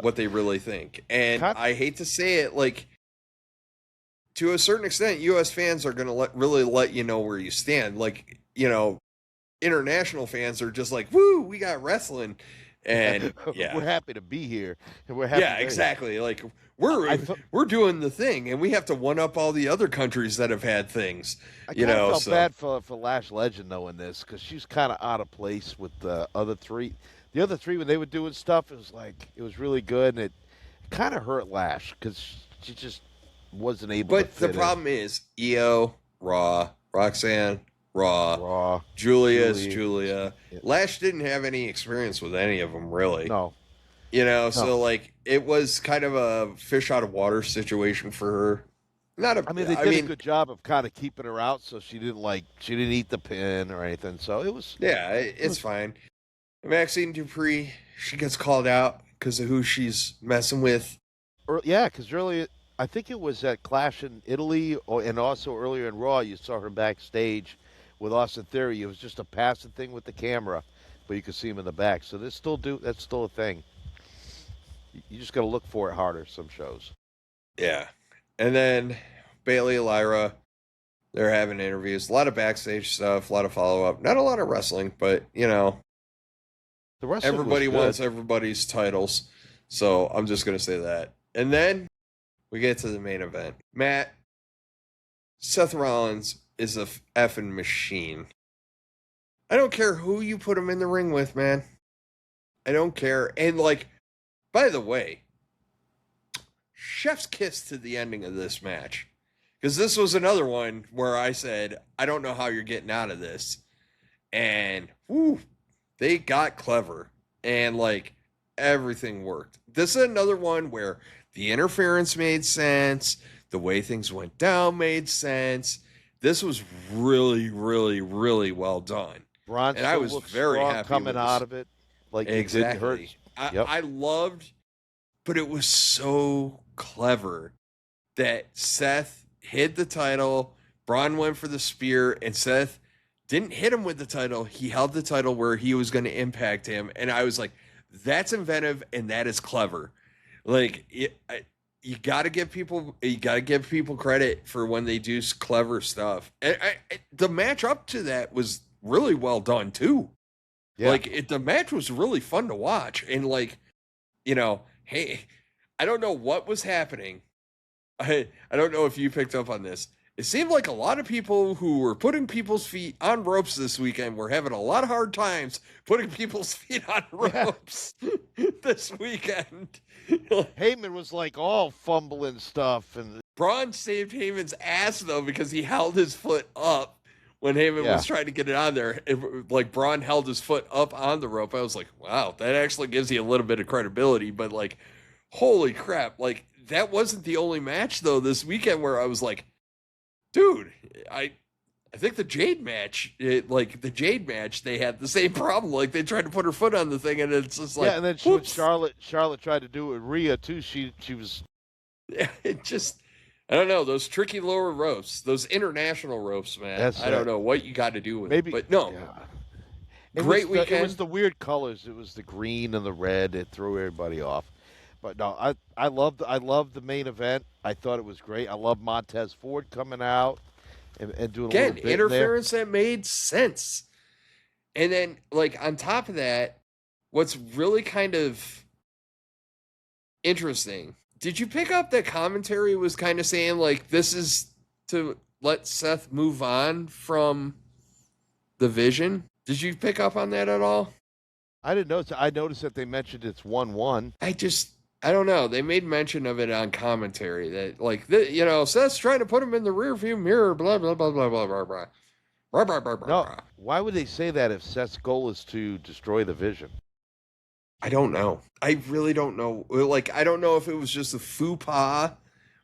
what they really think. And I hate to say it, like, to a certain extent, U.S. fans are going to really let you know where you stand. Like, international fans are just like, woo, we got wrestling. And we're happy to be here. And we're happy. Yeah, exactly. Like, we're doing the thing, and we have to one up all the other countries that have had things. I felt bad for Lash Legend though in this, because she's kind of out of place with the other three. The other three, when they were doing stuff, it was really good, and it kind of hurt Lash because she just wasn't able. But the problem is EO, Raw, Roxanne, Raw, Julia's Julia. Yeah. Lash didn't have any experience with any of them, really. No. So like it was kind of a fish out of water situation for her. They did a good job of kind of keeping her out, so she didn't eat the pin or anything. So it was. Yeah, it's fine. Maxine Dupree, she gets called out because of who she's messing with. Because really, I think it was at Clash in Italy, and also earlier in Raw, you saw her backstage with Austin Theory. It was just a passing thing with the camera, but you could see him in the back. So that's still a thing. You just got to look for it harder, some shows. Yeah. And then Bailey, Lyra, they're having interviews. A lot of backstage stuff, a lot of follow-up. Not a lot of wrestling, but, everybody wants everybody's titles. So I'm just going to say that. And then we get to the main event. Matt, Seth Rollins is a effing machine. I don't care who you put him in the ring with, man. I don't care. And, by the way, chef's kiss to the ending of this match. Because this was another one where I said, I don't know how you're getting out of this. And, they got clever. And, everything worked. This is another one where the interference made sense. The way things went down made sense. This was really, really, really well done. Braun and I was very happy coming out of it. Exactly. I loved, but it was so clever that Seth hid the title. Braun went for the spear, and Seth didn't hit him with the title. He held the title where he was going to impact him. And I was like, that's inventive and that is clever. You got to give people credit for when they do clever stuff. And the match up to that was really well done too. Yeah. The match was really fun to watch. And hey, I don't know what was happening. I don't know if you picked up on this. It seemed like a lot of people who were putting people's feet on ropes this weekend were having a lot of hard times putting people's feet on ropes this weekend. Heyman was all fumbling stuff, and Braun saved Heyman's ass though because he held his foot up when Heyman was trying to get it on there. Braun held his foot up on the rope. I was like, wow, that actually gives you a little bit of credibility. But holy crap! That wasn't the only match though this weekend where I was like, dude, I think the Jade match, the Jade match, they had the same problem. They tried to put her foot on the thing, and it's just and then when Charlotte tried to do it with Rhea too. She was, it just, I don't know, those tricky lower ropes, those international ropes, man. I don't know what you got to do with it, but no. Yeah. Great weekend. It was the weird colors. It was the green and the red. It threw everybody off. But no, I loved the main event. I thought it was great. I love Montez Ford coming out and doing a little bit interference that made sense. And then on top of that, what's really kind of interesting, did you pick up that commentary was kind of saying this is to let Seth move on from the Vision? Did you pick up on that at all? I didn't notice. I noticed that they mentioned it's 1-1. I don't know. They made mention of it on commentary that, like, Seth's trying to put him in the rearview mirror, blah, blah, blah, blah, blah, blah, blah. Blah, blah, blah, blah, No, blah. why would they say that if Seth's goal is to destroy the Vision? I don't know. I really don't know. Like, I don't know if it was just a faux pas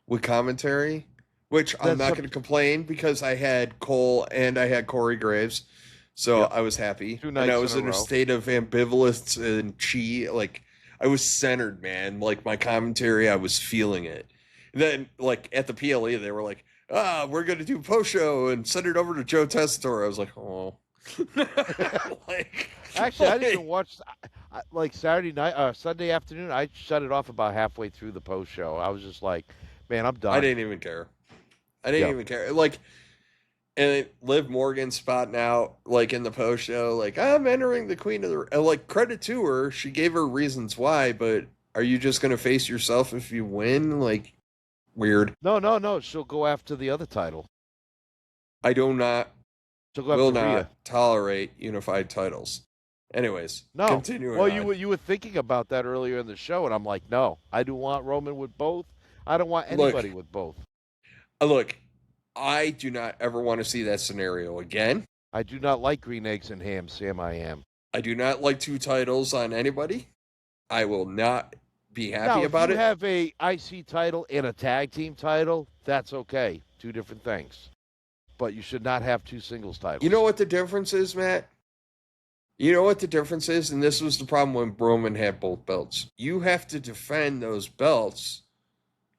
with commentary, which I'm not going to complain because I had Cole and I had Corey Graves. So I was happy. 2 nights and I was in in a a row. state of ambivalence and chi. Like, I was centered, man. Like, my commentary, I was feeling it. And then, like, at the PLE, they were like, we're going to do post-show and send it over to Joe Tessitore. I was like, oh. Actually, I didn't even watch. Like Saturday night, Sunday afternoon, I shut it off about halfway through the post show. I was just like, man, I'm done. I didn't even care. Even care. Like, and Liv Morgan spotting out, like, in the post show, like, I'm entering the Queen of the... Like, credit to her. She gave her reasons why, but are you just going to face yourself if you win? Like, weird. No. She'll go after the other title. I do not, She'll go will after Rhea. not tolerate unified titles. Anyways, No. continuing Well, on. you were thinking about that earlier in the show, and I'm like, no, I do want Roman with both. I don't want anybody with both. Look, I do not ever want to see that scenario again. I do not like green eggs and ham, Sam. I am. I do not like 2 titles on anybody. I will not be happy about if it. you have a IC title and a tag team title, that's okay. 2 different things. But you should not have 2 singles titles. You know what the difference is, Matt? You know what the difference is? And this was the problem when Roman had both belts. You have to defend those belts,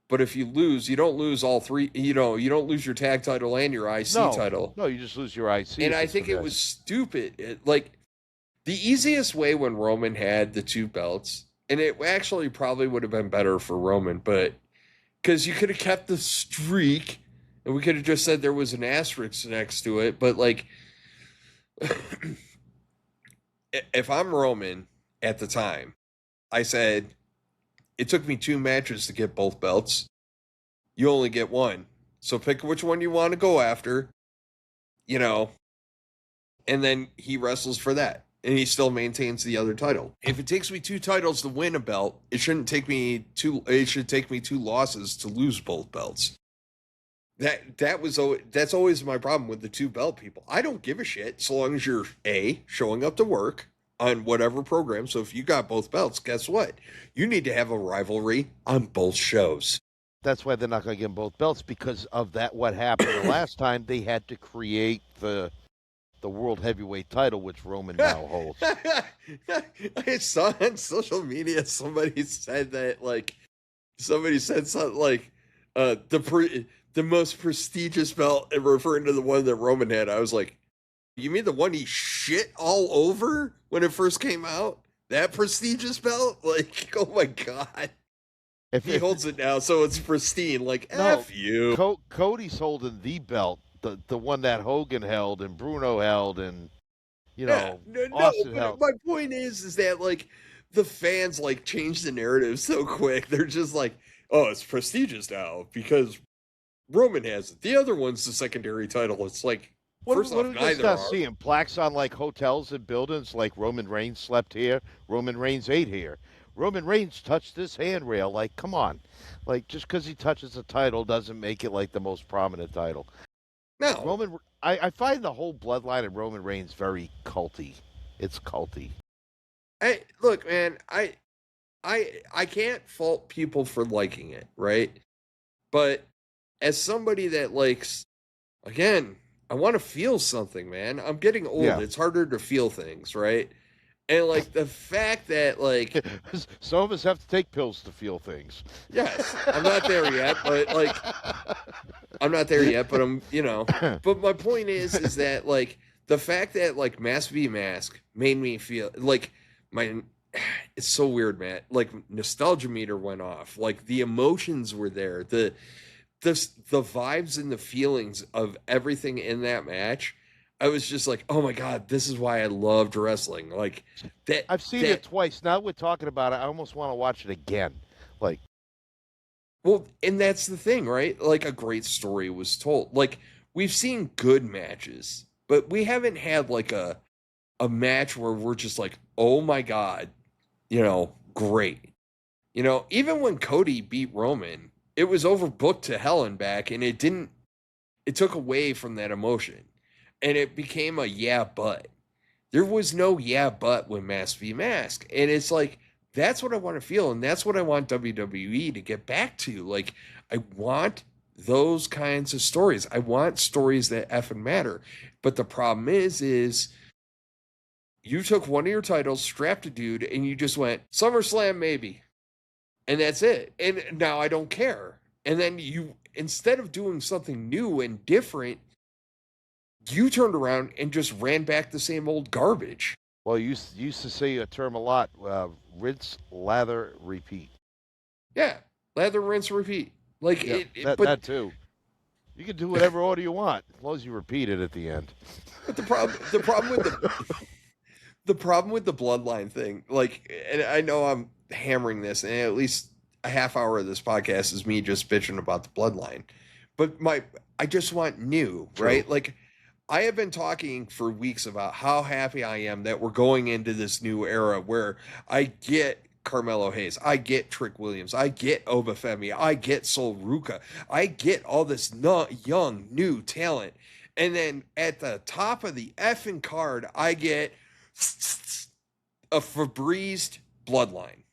but if you lose, you don't lose all 3. You don't lose your tag title and your IC title. No, you just lose your IC. And I think it was stupid. Like, the easiest way when Roman had the 2 belts, and it actually probably would have been better for Roman, but because you could have kept the streak, and we could have just said there was an asterisk next to it, but, like, if I'm Roman at the time, I said, it took me 2 matches to get both belts. You only get 1. So pick which one you want to go after, and then he wrestles for that. And he still maintains the other title. If it takes me 2 titles to win a belt, it should take me 2 losses to lose both belts. That's always my problem with the 2 belt people. I don't give a shit so long as you're showing up to work on whatever program. So if you got both belts, guess what? You need to have a rivalry on both shows. That's why they're not going to give them both belts, because of that. What happened the last time, they had to create the world heavyweight title, which Roman now holds. I saw on social media somebody said that, like, somebody said something like the most prestigious belt, and referring to the one that Roman had. I was like, you mean the one he shit all over when it first came out? That prestigious belt? Like, oh my God. If he holds it now, so it's pristine. Like, F you. Cody's holding the belt, the one that Hogan held and Bruno held and, Austin held. My point is that, like, the fans, like, change the narrative so quick. They're just like, oh, it's prestigious now because Roman has it. The other one's the secondary title. It's like, first off, neither are. Seeing plaques on, like, hotels and buildings, like Roman Reigns slept here, Roman Reigns ate here. Roman Reigns touched this handrail. Like, come on. Like, just because he touches a title doesn't make it, like, the most prominent title. No. I find the whole bloodline of Roman Reigns very culty. It's culty. Look, man, I can't fault people for liking it, right? But as somebody that likes, again, I want to feel something, man. I'm getting old. Yeah. It's harder to feel things, right? And, like, the fact that, like... Some of us have to take pills to feel things. Yes. I'm not there yet, but, like... I'm But my point is that, like, the fact that, like, Mask v. Mask made me feel... Like, it's so weird, Matt. Like, nostalgia meter went off. Like, the emotions were there. The vibes and the feelings of everything in that match... I was just like, oh my God, this is why I loved wrestling. Like that. I've seen it twice. Now we're talking about it. I almost want to watch it again. Like, well, and that's the thing, right? Like, a great story was told. Like, we've seen good matches, but we haven't had like a a match where we're just like, oh my God, great. Even when Cody beat Roman, it was overbooked to hell and back, and it took away from that emotion. And it became a yeah, but. There was no yeah, but when Mask v Mask. And it's like, that's what I want to feel, and that's what I want WWE to get back to. Like, I want those kinds of stories. I want stories that effing matter. But the problem is you took one of your titles, strapped a dude, and you just went, SummerSlam maybe. And that's it. And now I don't care. And then you, instead of doing something new and different, you turned around and just ran back the same old garbage. Well, you used to say a term a lot, rinse, lather, repeat. Yeah, lather, rinse, repeat. Like, yeah, that too. You can do whatever order you want, as long as you repeat it at the end. But the problem with the problem with the Bloodline thing, like, and I know I'm hammering this, and at least a half hour of this podcast is me just bitching about the Bloodline. But I just want new, True. Right? Like, I have been talking for weeks about how happy I am that we're going into this new era where I get Carmelo Hayes, I get Trick Williams, I get Obafemi, I get Sol Ruka, I get all this young, new talent. And then at the top of the effing card, I get a Febrezed Bloodline.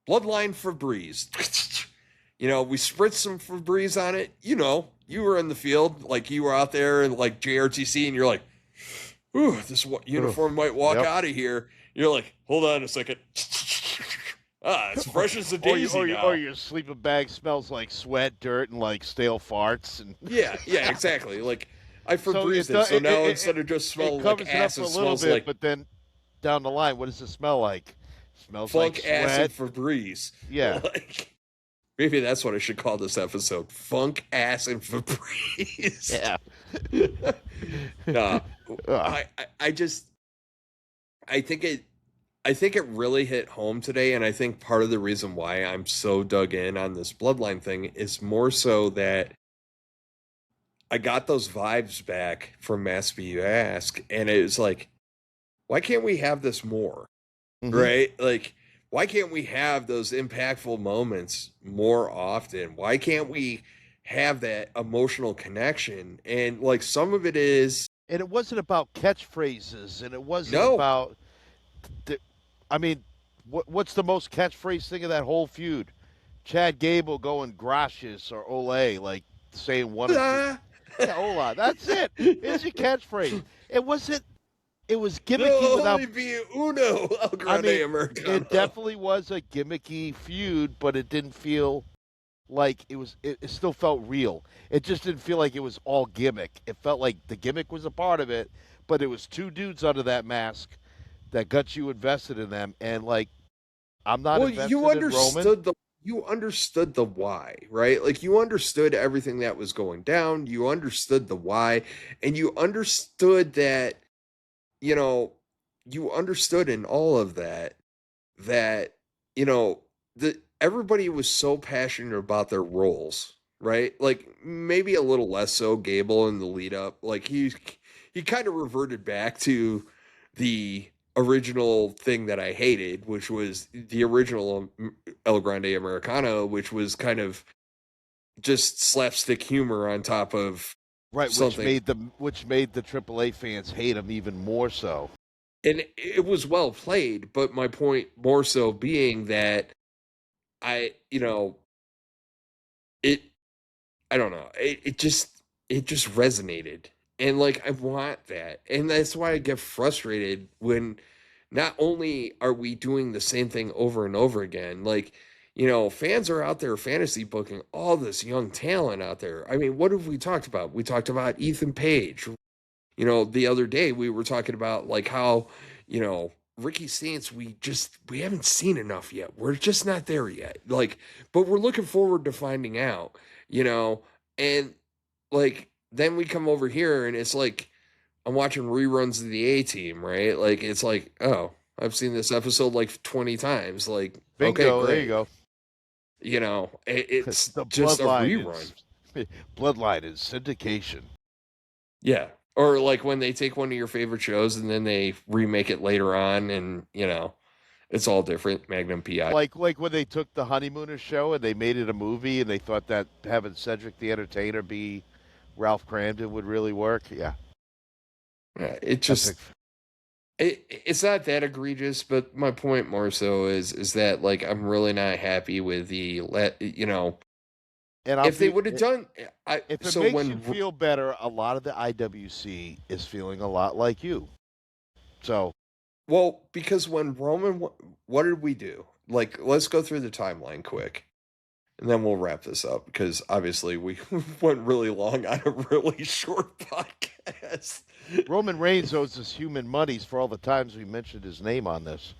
Bloodline Febrezed. We spritz some Febreze on it. You were in the field, like you were out there and like JRTC, and you're like, ooh, this uniform might walk out of here. You're like, hold on a second. It's fresh as a daisy now. Or your sleeping bag smells like sweat, dirt, and like stale farts. And yeah, exactly. Like, I Febrezed it, so now instead of just smelling like ass, it smells like... But then down the line, what does it smell like? It smells funk, like ass, sweat. and Febreze. Yeah. Maybe that's what I should call this episode. Funk, ass, and Febreze. Yeah. No. I think it really hit home today, and I think part of the reason why I'm so dug in on this Bloodline thing is more so that I got those vibes back from Mask v Mask, and it was like, why can't we have this more? Mm-hmm. Right? Like, why can't we have those impactful moments more often? Why can't we have that emotional connection? And like, some of it is... And it wasn't about catchphrases, and it wasn't about... what's the most catchphrase thing of that whole feud? Chad Gable going gracias or ole, like saying one of the... Yeah, hola. That's it. It's your catchphrase. It wasn't... It was gimmicky without... only be uno, El Grande Americano. It definitely was a gimmicky feud, but it didn't feel like it was... It still felt real. It just didn't feel like it was all gimmick. It felt like the gimmick was a part of it, but it was two dudes under that mask that got you invested in them. And, like, I'm not invested in Roman. You understood the why, right? Like, you understood everything that was going down. You understood the why. And you understood that... you understood in all of that everybody was so passionate about their roles, right? Like, maybe a little less so Gable in the lead up. Like, he kind of reverted back to the original thing that I hated, which was the original El Grande Americano, which was kind of just slapstick humor on top of... Right, which made the AAA fans hate him even more so. And it was well played, but my point more so being that I don't know. It just resonated. And like, I want that. And that's why I get frustrated when not only are we doing the same thing over and over again, like, fans are out there fantasy booking all this young talent out there. I mean, what have we talked about? We talked about Ethan Page. The other day we were talking about like how, Ricky Saints, we haven't seen enough yet. We're just not there yet. Like, but we're looking forward to finding out, and like, then we come over here and it's like, I'm watching reruns of the A-Team, right? Like, it's like, oh, I've seen this episode like 20 times. Like, bingo, okay, great. There you go. It's just a rerun. Bloodline is syndication. Yeah. Or like when they take one of your favorite shows and then they remake it later on, and it's all different. Magnum PI. Like when they took the Honeymooners show and they made it a movie, and they thought that having Cedric the Entertainer be Ralph Cramden would really work. Yeah, It just it's not that egregious, but my point more so is that like I'm really not happy with the And if they would have done if it so makes when you feel better, a lot of the IWC is feeling a lot like you. So, well, because when Roman, what did we do? Like, let's go through the timeline quick, and then we'll wrap this up because obviously we went really long on a really short podcast. Roman Reigns owes us human monies for all the times we mentioned his name on this.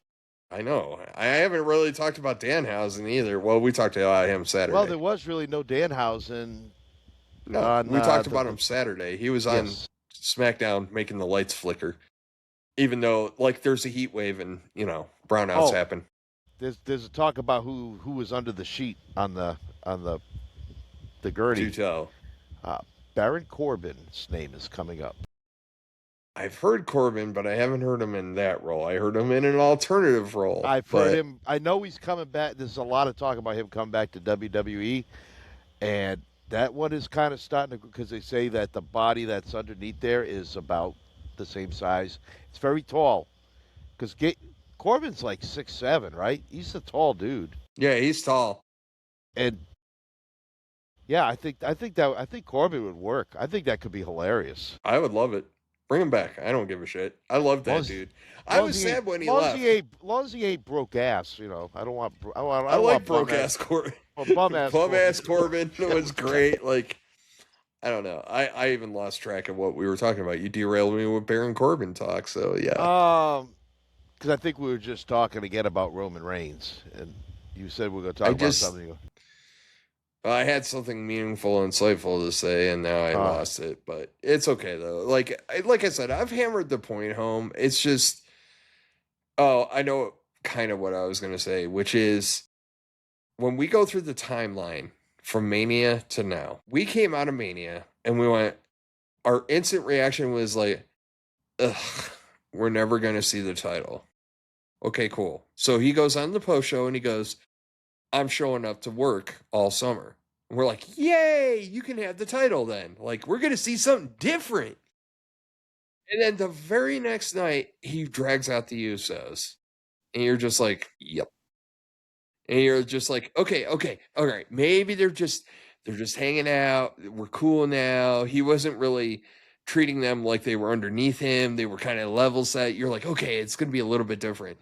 I know. I haven't really talked about Danhausen either. Well, we talked about him Saturday. Well, there was really no Danhausen. No, we talked about him Saturday. He was on SmackDown making the lights flicker. Even though, like, there's a heat wave and, brownouts happen. There's a talk about who was under the sheet on the gurney. Do tell. Baron Corbin's name is coming up. I've heard Corbin, but I haven't heard him in that role. I heard him in an alternative role. I've heard him. I know he's coming back. There's a lot of talk about him coming back to WWE, and that one is kind of starting to, because they say that the body that's underneath there is about the same size. It's very tall, because Corbin's like 6'7", right? He's a tall dude. Yeah, he's tall. And yeah, I think Corbin would work. I think that could be hilarious. I would love it. Bring him back. I don't give a shit. I love that dude. I was sad when he left. As long as he ain't broke ass, I don't want. I like broke ass Corbin. Bum ass Corbin was great. Like, I don't know. I even lost track of what we were talking about. You derailed me with Baron Corbin talk. So yeah. Because I think we were just talking again about Roman Reigns, and you said we're going to talk about something. I had something meaningful and insightful to say, and now I lost it. But it's okay, though. Like I said, I've hammered the point home. It's just... Oh, I know kind of what I was going to say, which is when we go through the timeline from Mania to now, we came out of Mania, and we went... Our instant reaction was like, ugh, we're never going to see the title. Okay, cool. So he goes on the post show, and he goes... I'm showing up to work all summer. And we're like, yay, you can have the title then. Like, we're going to see something different. And then the very next night, he drags out the Usos. And you're just like, yep. And you're just like, okay, all right. Maybe they're just hanging out. We're cool now. He wasn't really treating them like they were underneath him. They were kind of level set. You're like, okay, it's going to be a little bit different.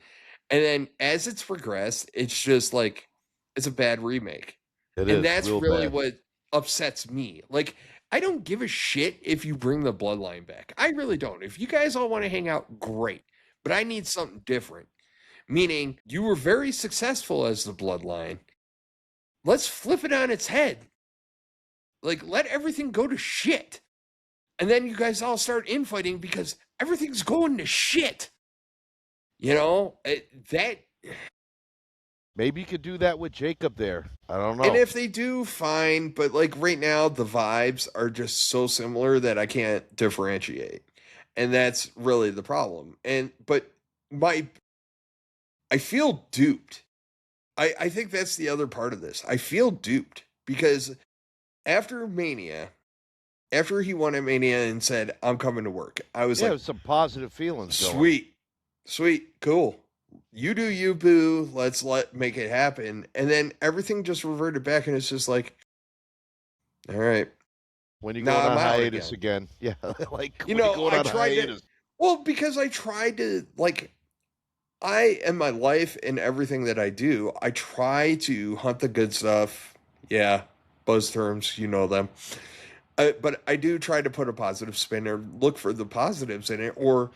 And then as it's progressed, it's just like, it's a bad remake. And that's really what upsets me. Like, I don't give a shit if you bring the Bloodline back. I really don't. If you guys all want to hang out, great. But I need something different. Meaning, you were very successful as the Bloodline. Let's flip it on its head. Like, let everything go to shit. And then you guys all start infighting because everything's going to shit. That... Maybe you could do that with Jacob there. I don't know. And if they do, fine. But like right now, the vibes are just so similar that I can't differentiate. And that's really the problem. But I feel duped. I think that's the other part of this. I feel duped because after Mania, after he won at Mania and said, I'm coming to work, I was like, some positive feelings going. Sweet, cool. You do you, boo. Let's make it happen. And then everything just reverted back, and it's just like, all right. When you go on hiatus again. Yeah, like, I tried to. Well, because I tried to, like, in my life and everything that I do, I try to hunt the good stuff. Yeah, buzz terms, you know them. But I do try to put a positive spin or look for the positives in it, or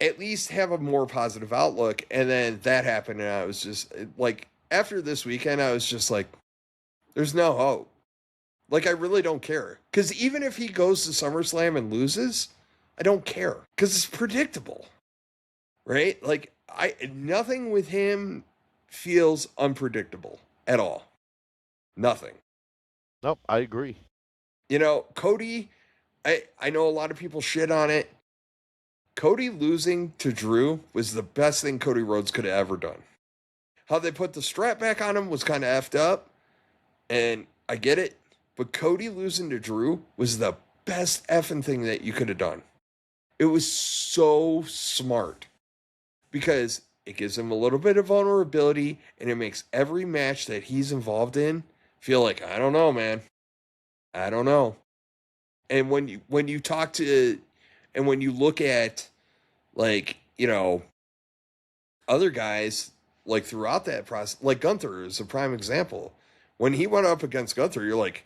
at least have a more positive outlook. And then that happened, and I was just like, after this weekend, I was just like, there's no hope. Like, I really don't care. Because even if he goes to SummerSlam and loses, I don't care. Because it's predictable. Right? Like, nothing with him feels unpredictable at all. Nothing. Nope, I agree. Cody, I know a lot of people shit on it. Cody losing to Drew was the best thing Cody Rhodes could have ever done. How they put the strap back on him was kind of effed up, and I get it. But Cody losing to Drew was the best effing thing that you could have done. It was so smart because it gives him a little bit of vulnerability, and it makes every match that he's involved in feel like, I don't know, man. I don't know. And when you talk to, and when you look at, like, you know, other guys, like, throughout that process, like Gunther is a prime example. When he went up against Gunther, you're like,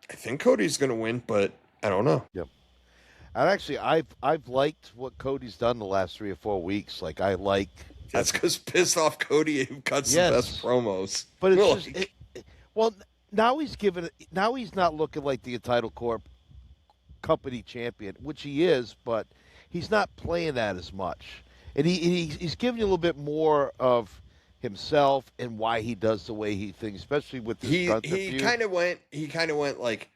I think Cody's going to win, but I don't know. Yep. And actually, I've liked what Cody's done the last 3 or 4 weeks. Like, I like... That's because pissed off Cody who cuts the best promos. But it's like, just... well, now he's given... Now he's not looking like the Entitled Corp company champion, which he is, but he's not playing that as much. And he's giving you a little bit more of himself and why he does the way he thinks, especially with this he kind of went like,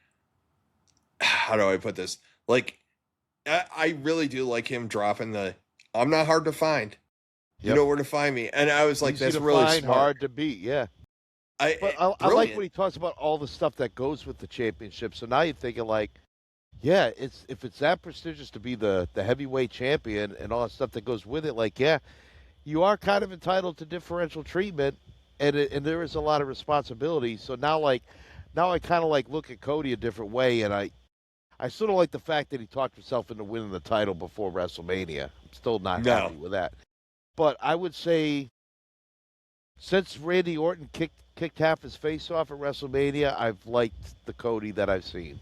how do I put this? Like, I really do like him dropping the, I'm not hard to find. You know where to find me. And I was like, easy that's to really find, smart. hard to beat, yeah. I like when he talks about all the stuff that goes with the championship. So now you're thinking like, yeah, if it's that prestigious to be the heavyweight champion and all the stuff that goes with it, like, yeah, you are kind of entitled to differential treatment, and there is a lot of responsibility. So now I kind of like look at Cody a different way, and I sort of like the fact that he talked himself into winning the title before WrestleMania. I'm still not happy with that. But I would say since Randy Orton kicked half his face off at WrestleMania, I've liked the Cody that I've seen.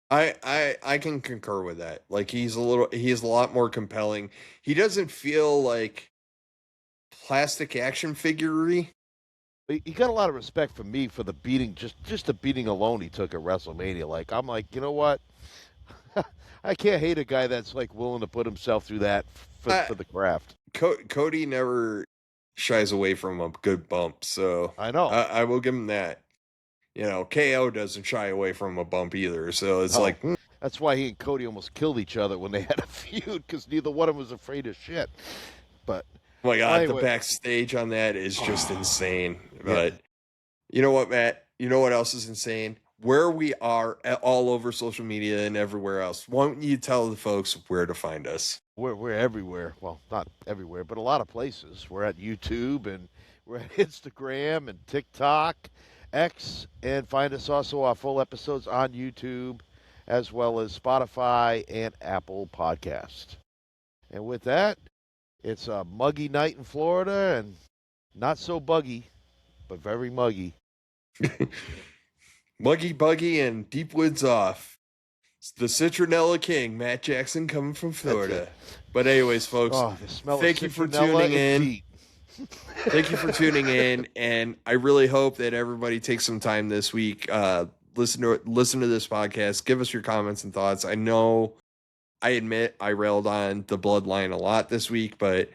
I can concur with that. Like, he's a lot more compelling. He doesn't feel like plastic action figure-y. He got a lot of respect from me for the beating, just the beating alone he took at WrestleMania. Like, I'm like, you know what? I can't hate a guy that's like willing to put himself through that for the craft. Cody never shies away from a good bump, so I know. I will give him that. You know, KO doesn't shy away from a bump either, so it's like... That's why he and Cody almost killed each other when they had a feud, because neither one of them was afraid of shit. But... Oh my God, anyway. The backstage on that is just insane. But you know what, Matt? You know what else is insane? Where we are all over social media and everywhere else. Why don't you tell the folks where to find us? We're everywhere. Well, not everywhere, but a lot of places. We're at YouTube, and we're at Instagram and TikTok, X, and find us also our full episodes on YouTube, as well as Spotify and Apple Podcast. And with that, it's a muggy night in Florida, and not so buggy, but very muggy. Muggy Buggy and Deep Woods off. It's the Citronella King, Matt Jackson, coming from Florida. But anyways, folks, thank you for tuning in. Thank you for tuning in, and I really hope that everybody takes some time this week. Listen to this podcast. Give us your comments and thoughts. I know, I admit, I railed on the Bloodline a lot this week, but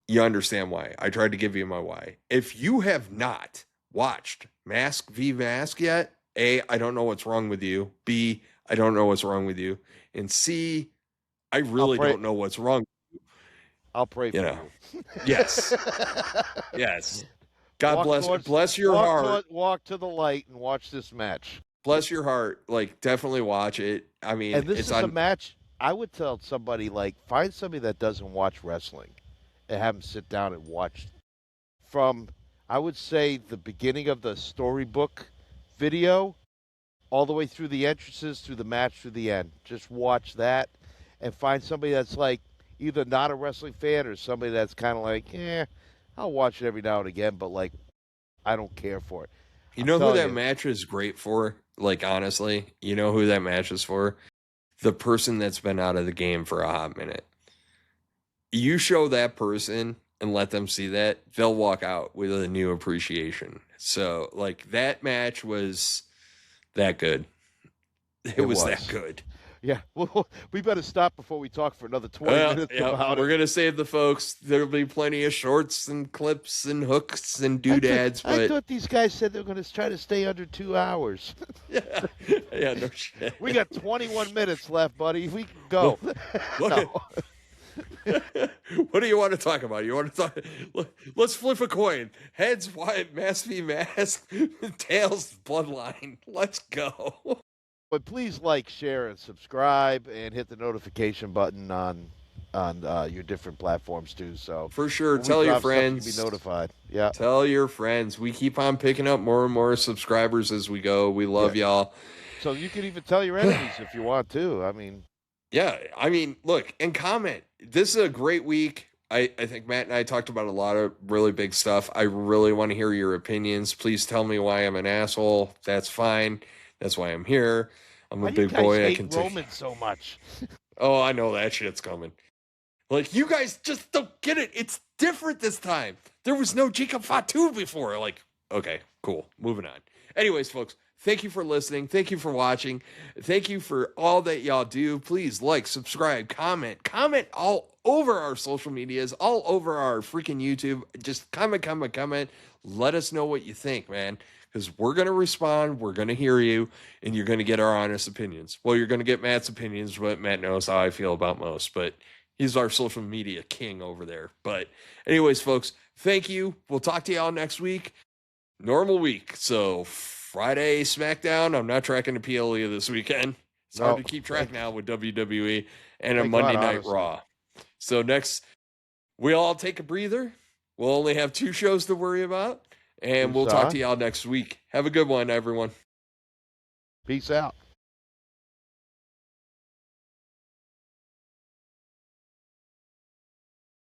you understand why. I tried to give you my why. If you have not watched Mask v. Mask yet, A, I don't know what's wrong with you. B, I don't know what's wrong with you. And C, I really don't know what's wrong. I'll pray for you. Yes. Yes. God bless your heart. Walk to the light and watch this match. Bless your heart. Like, definitely watch it. I mean, and this is a match I would tell somebody, like, find somebody that doesn't watch wrestling and have them sit down and watch from, I would say, the beginning of the storybook video all the way through the entrances, through the match, through the end. Just watch that and find somebody that's like either not a wrestling fan or somebody that's kind of like, I'll watch it every now and again, but like, I don't care for it. You know who that match is great for? Like, honestly, you know who that match is for? The person that's been out of the game for a hot minute. You show that person and let them see that, they'll walk out with a new appreciation. So, like, that match was that good. It was that good. Yeah, well, we better stop before we talk for another 20 minutes about we're it. going to save the folks. There'll be plenty of shorts and clips and hooks and doodads. I But thought these guys said they were going to try to stay under 2 hours. yeah, no shit. We got 21 minutes left, buddy. We can go. Look what do you want to talk about? You want to talk? Let's flip a coin. Heads, Wyatt, Mask v Mask. Tails, Bloodline. Let's go. But please like, share, and subscribe, and hit the notification button on your different platforms too. So For sure, when we tell your drop something, friends. you'll be notified. Yeah. Tell your friends. We keep on picking up more and more subscribers as we go. We love y'all. So you can even tell your enemies if you want to. I mean, Yeah, I mean, look, and comment. This is a great week. I think Matt and I talked about a lot of really big stuff. I really want to hear your opinions. Please tell me why I'm an asshole. That's fine. That's why I'm here. I'm why a do you big guys boy. I hate can take. Roman so much. Oh, I know that shit's coming. Like, you guys just don't get it. It's different this time. There was no Jacob Fatu before. Like, okay, cool. Moving on. Anyways, folks, thank you for listening. Thank you for watching. Thank you for all that y'all do. Please like, subscribe, comment all over our social medias, all over our freaking YouTube. Just comment. Let us know what you think, man. Because we're going to respond, we're going to hear you, and you're going to get our honest opinions. Well, you're going to get Matt's opinions, but Matt knows how I feel about most. But he's our social media king over there. But anyways, folks, thank you. We'll talk to y'all next week. Normal week. So Friday SmackDown. I'm not tracking the PLE this weekend. It's hard to keep track now with WWE and a Monday Night Raw. So next, we'll all take a breather. We'll only have 2 shows to worry about. And we'll talk to y'all next week. Have a good one, everyone. Peace out.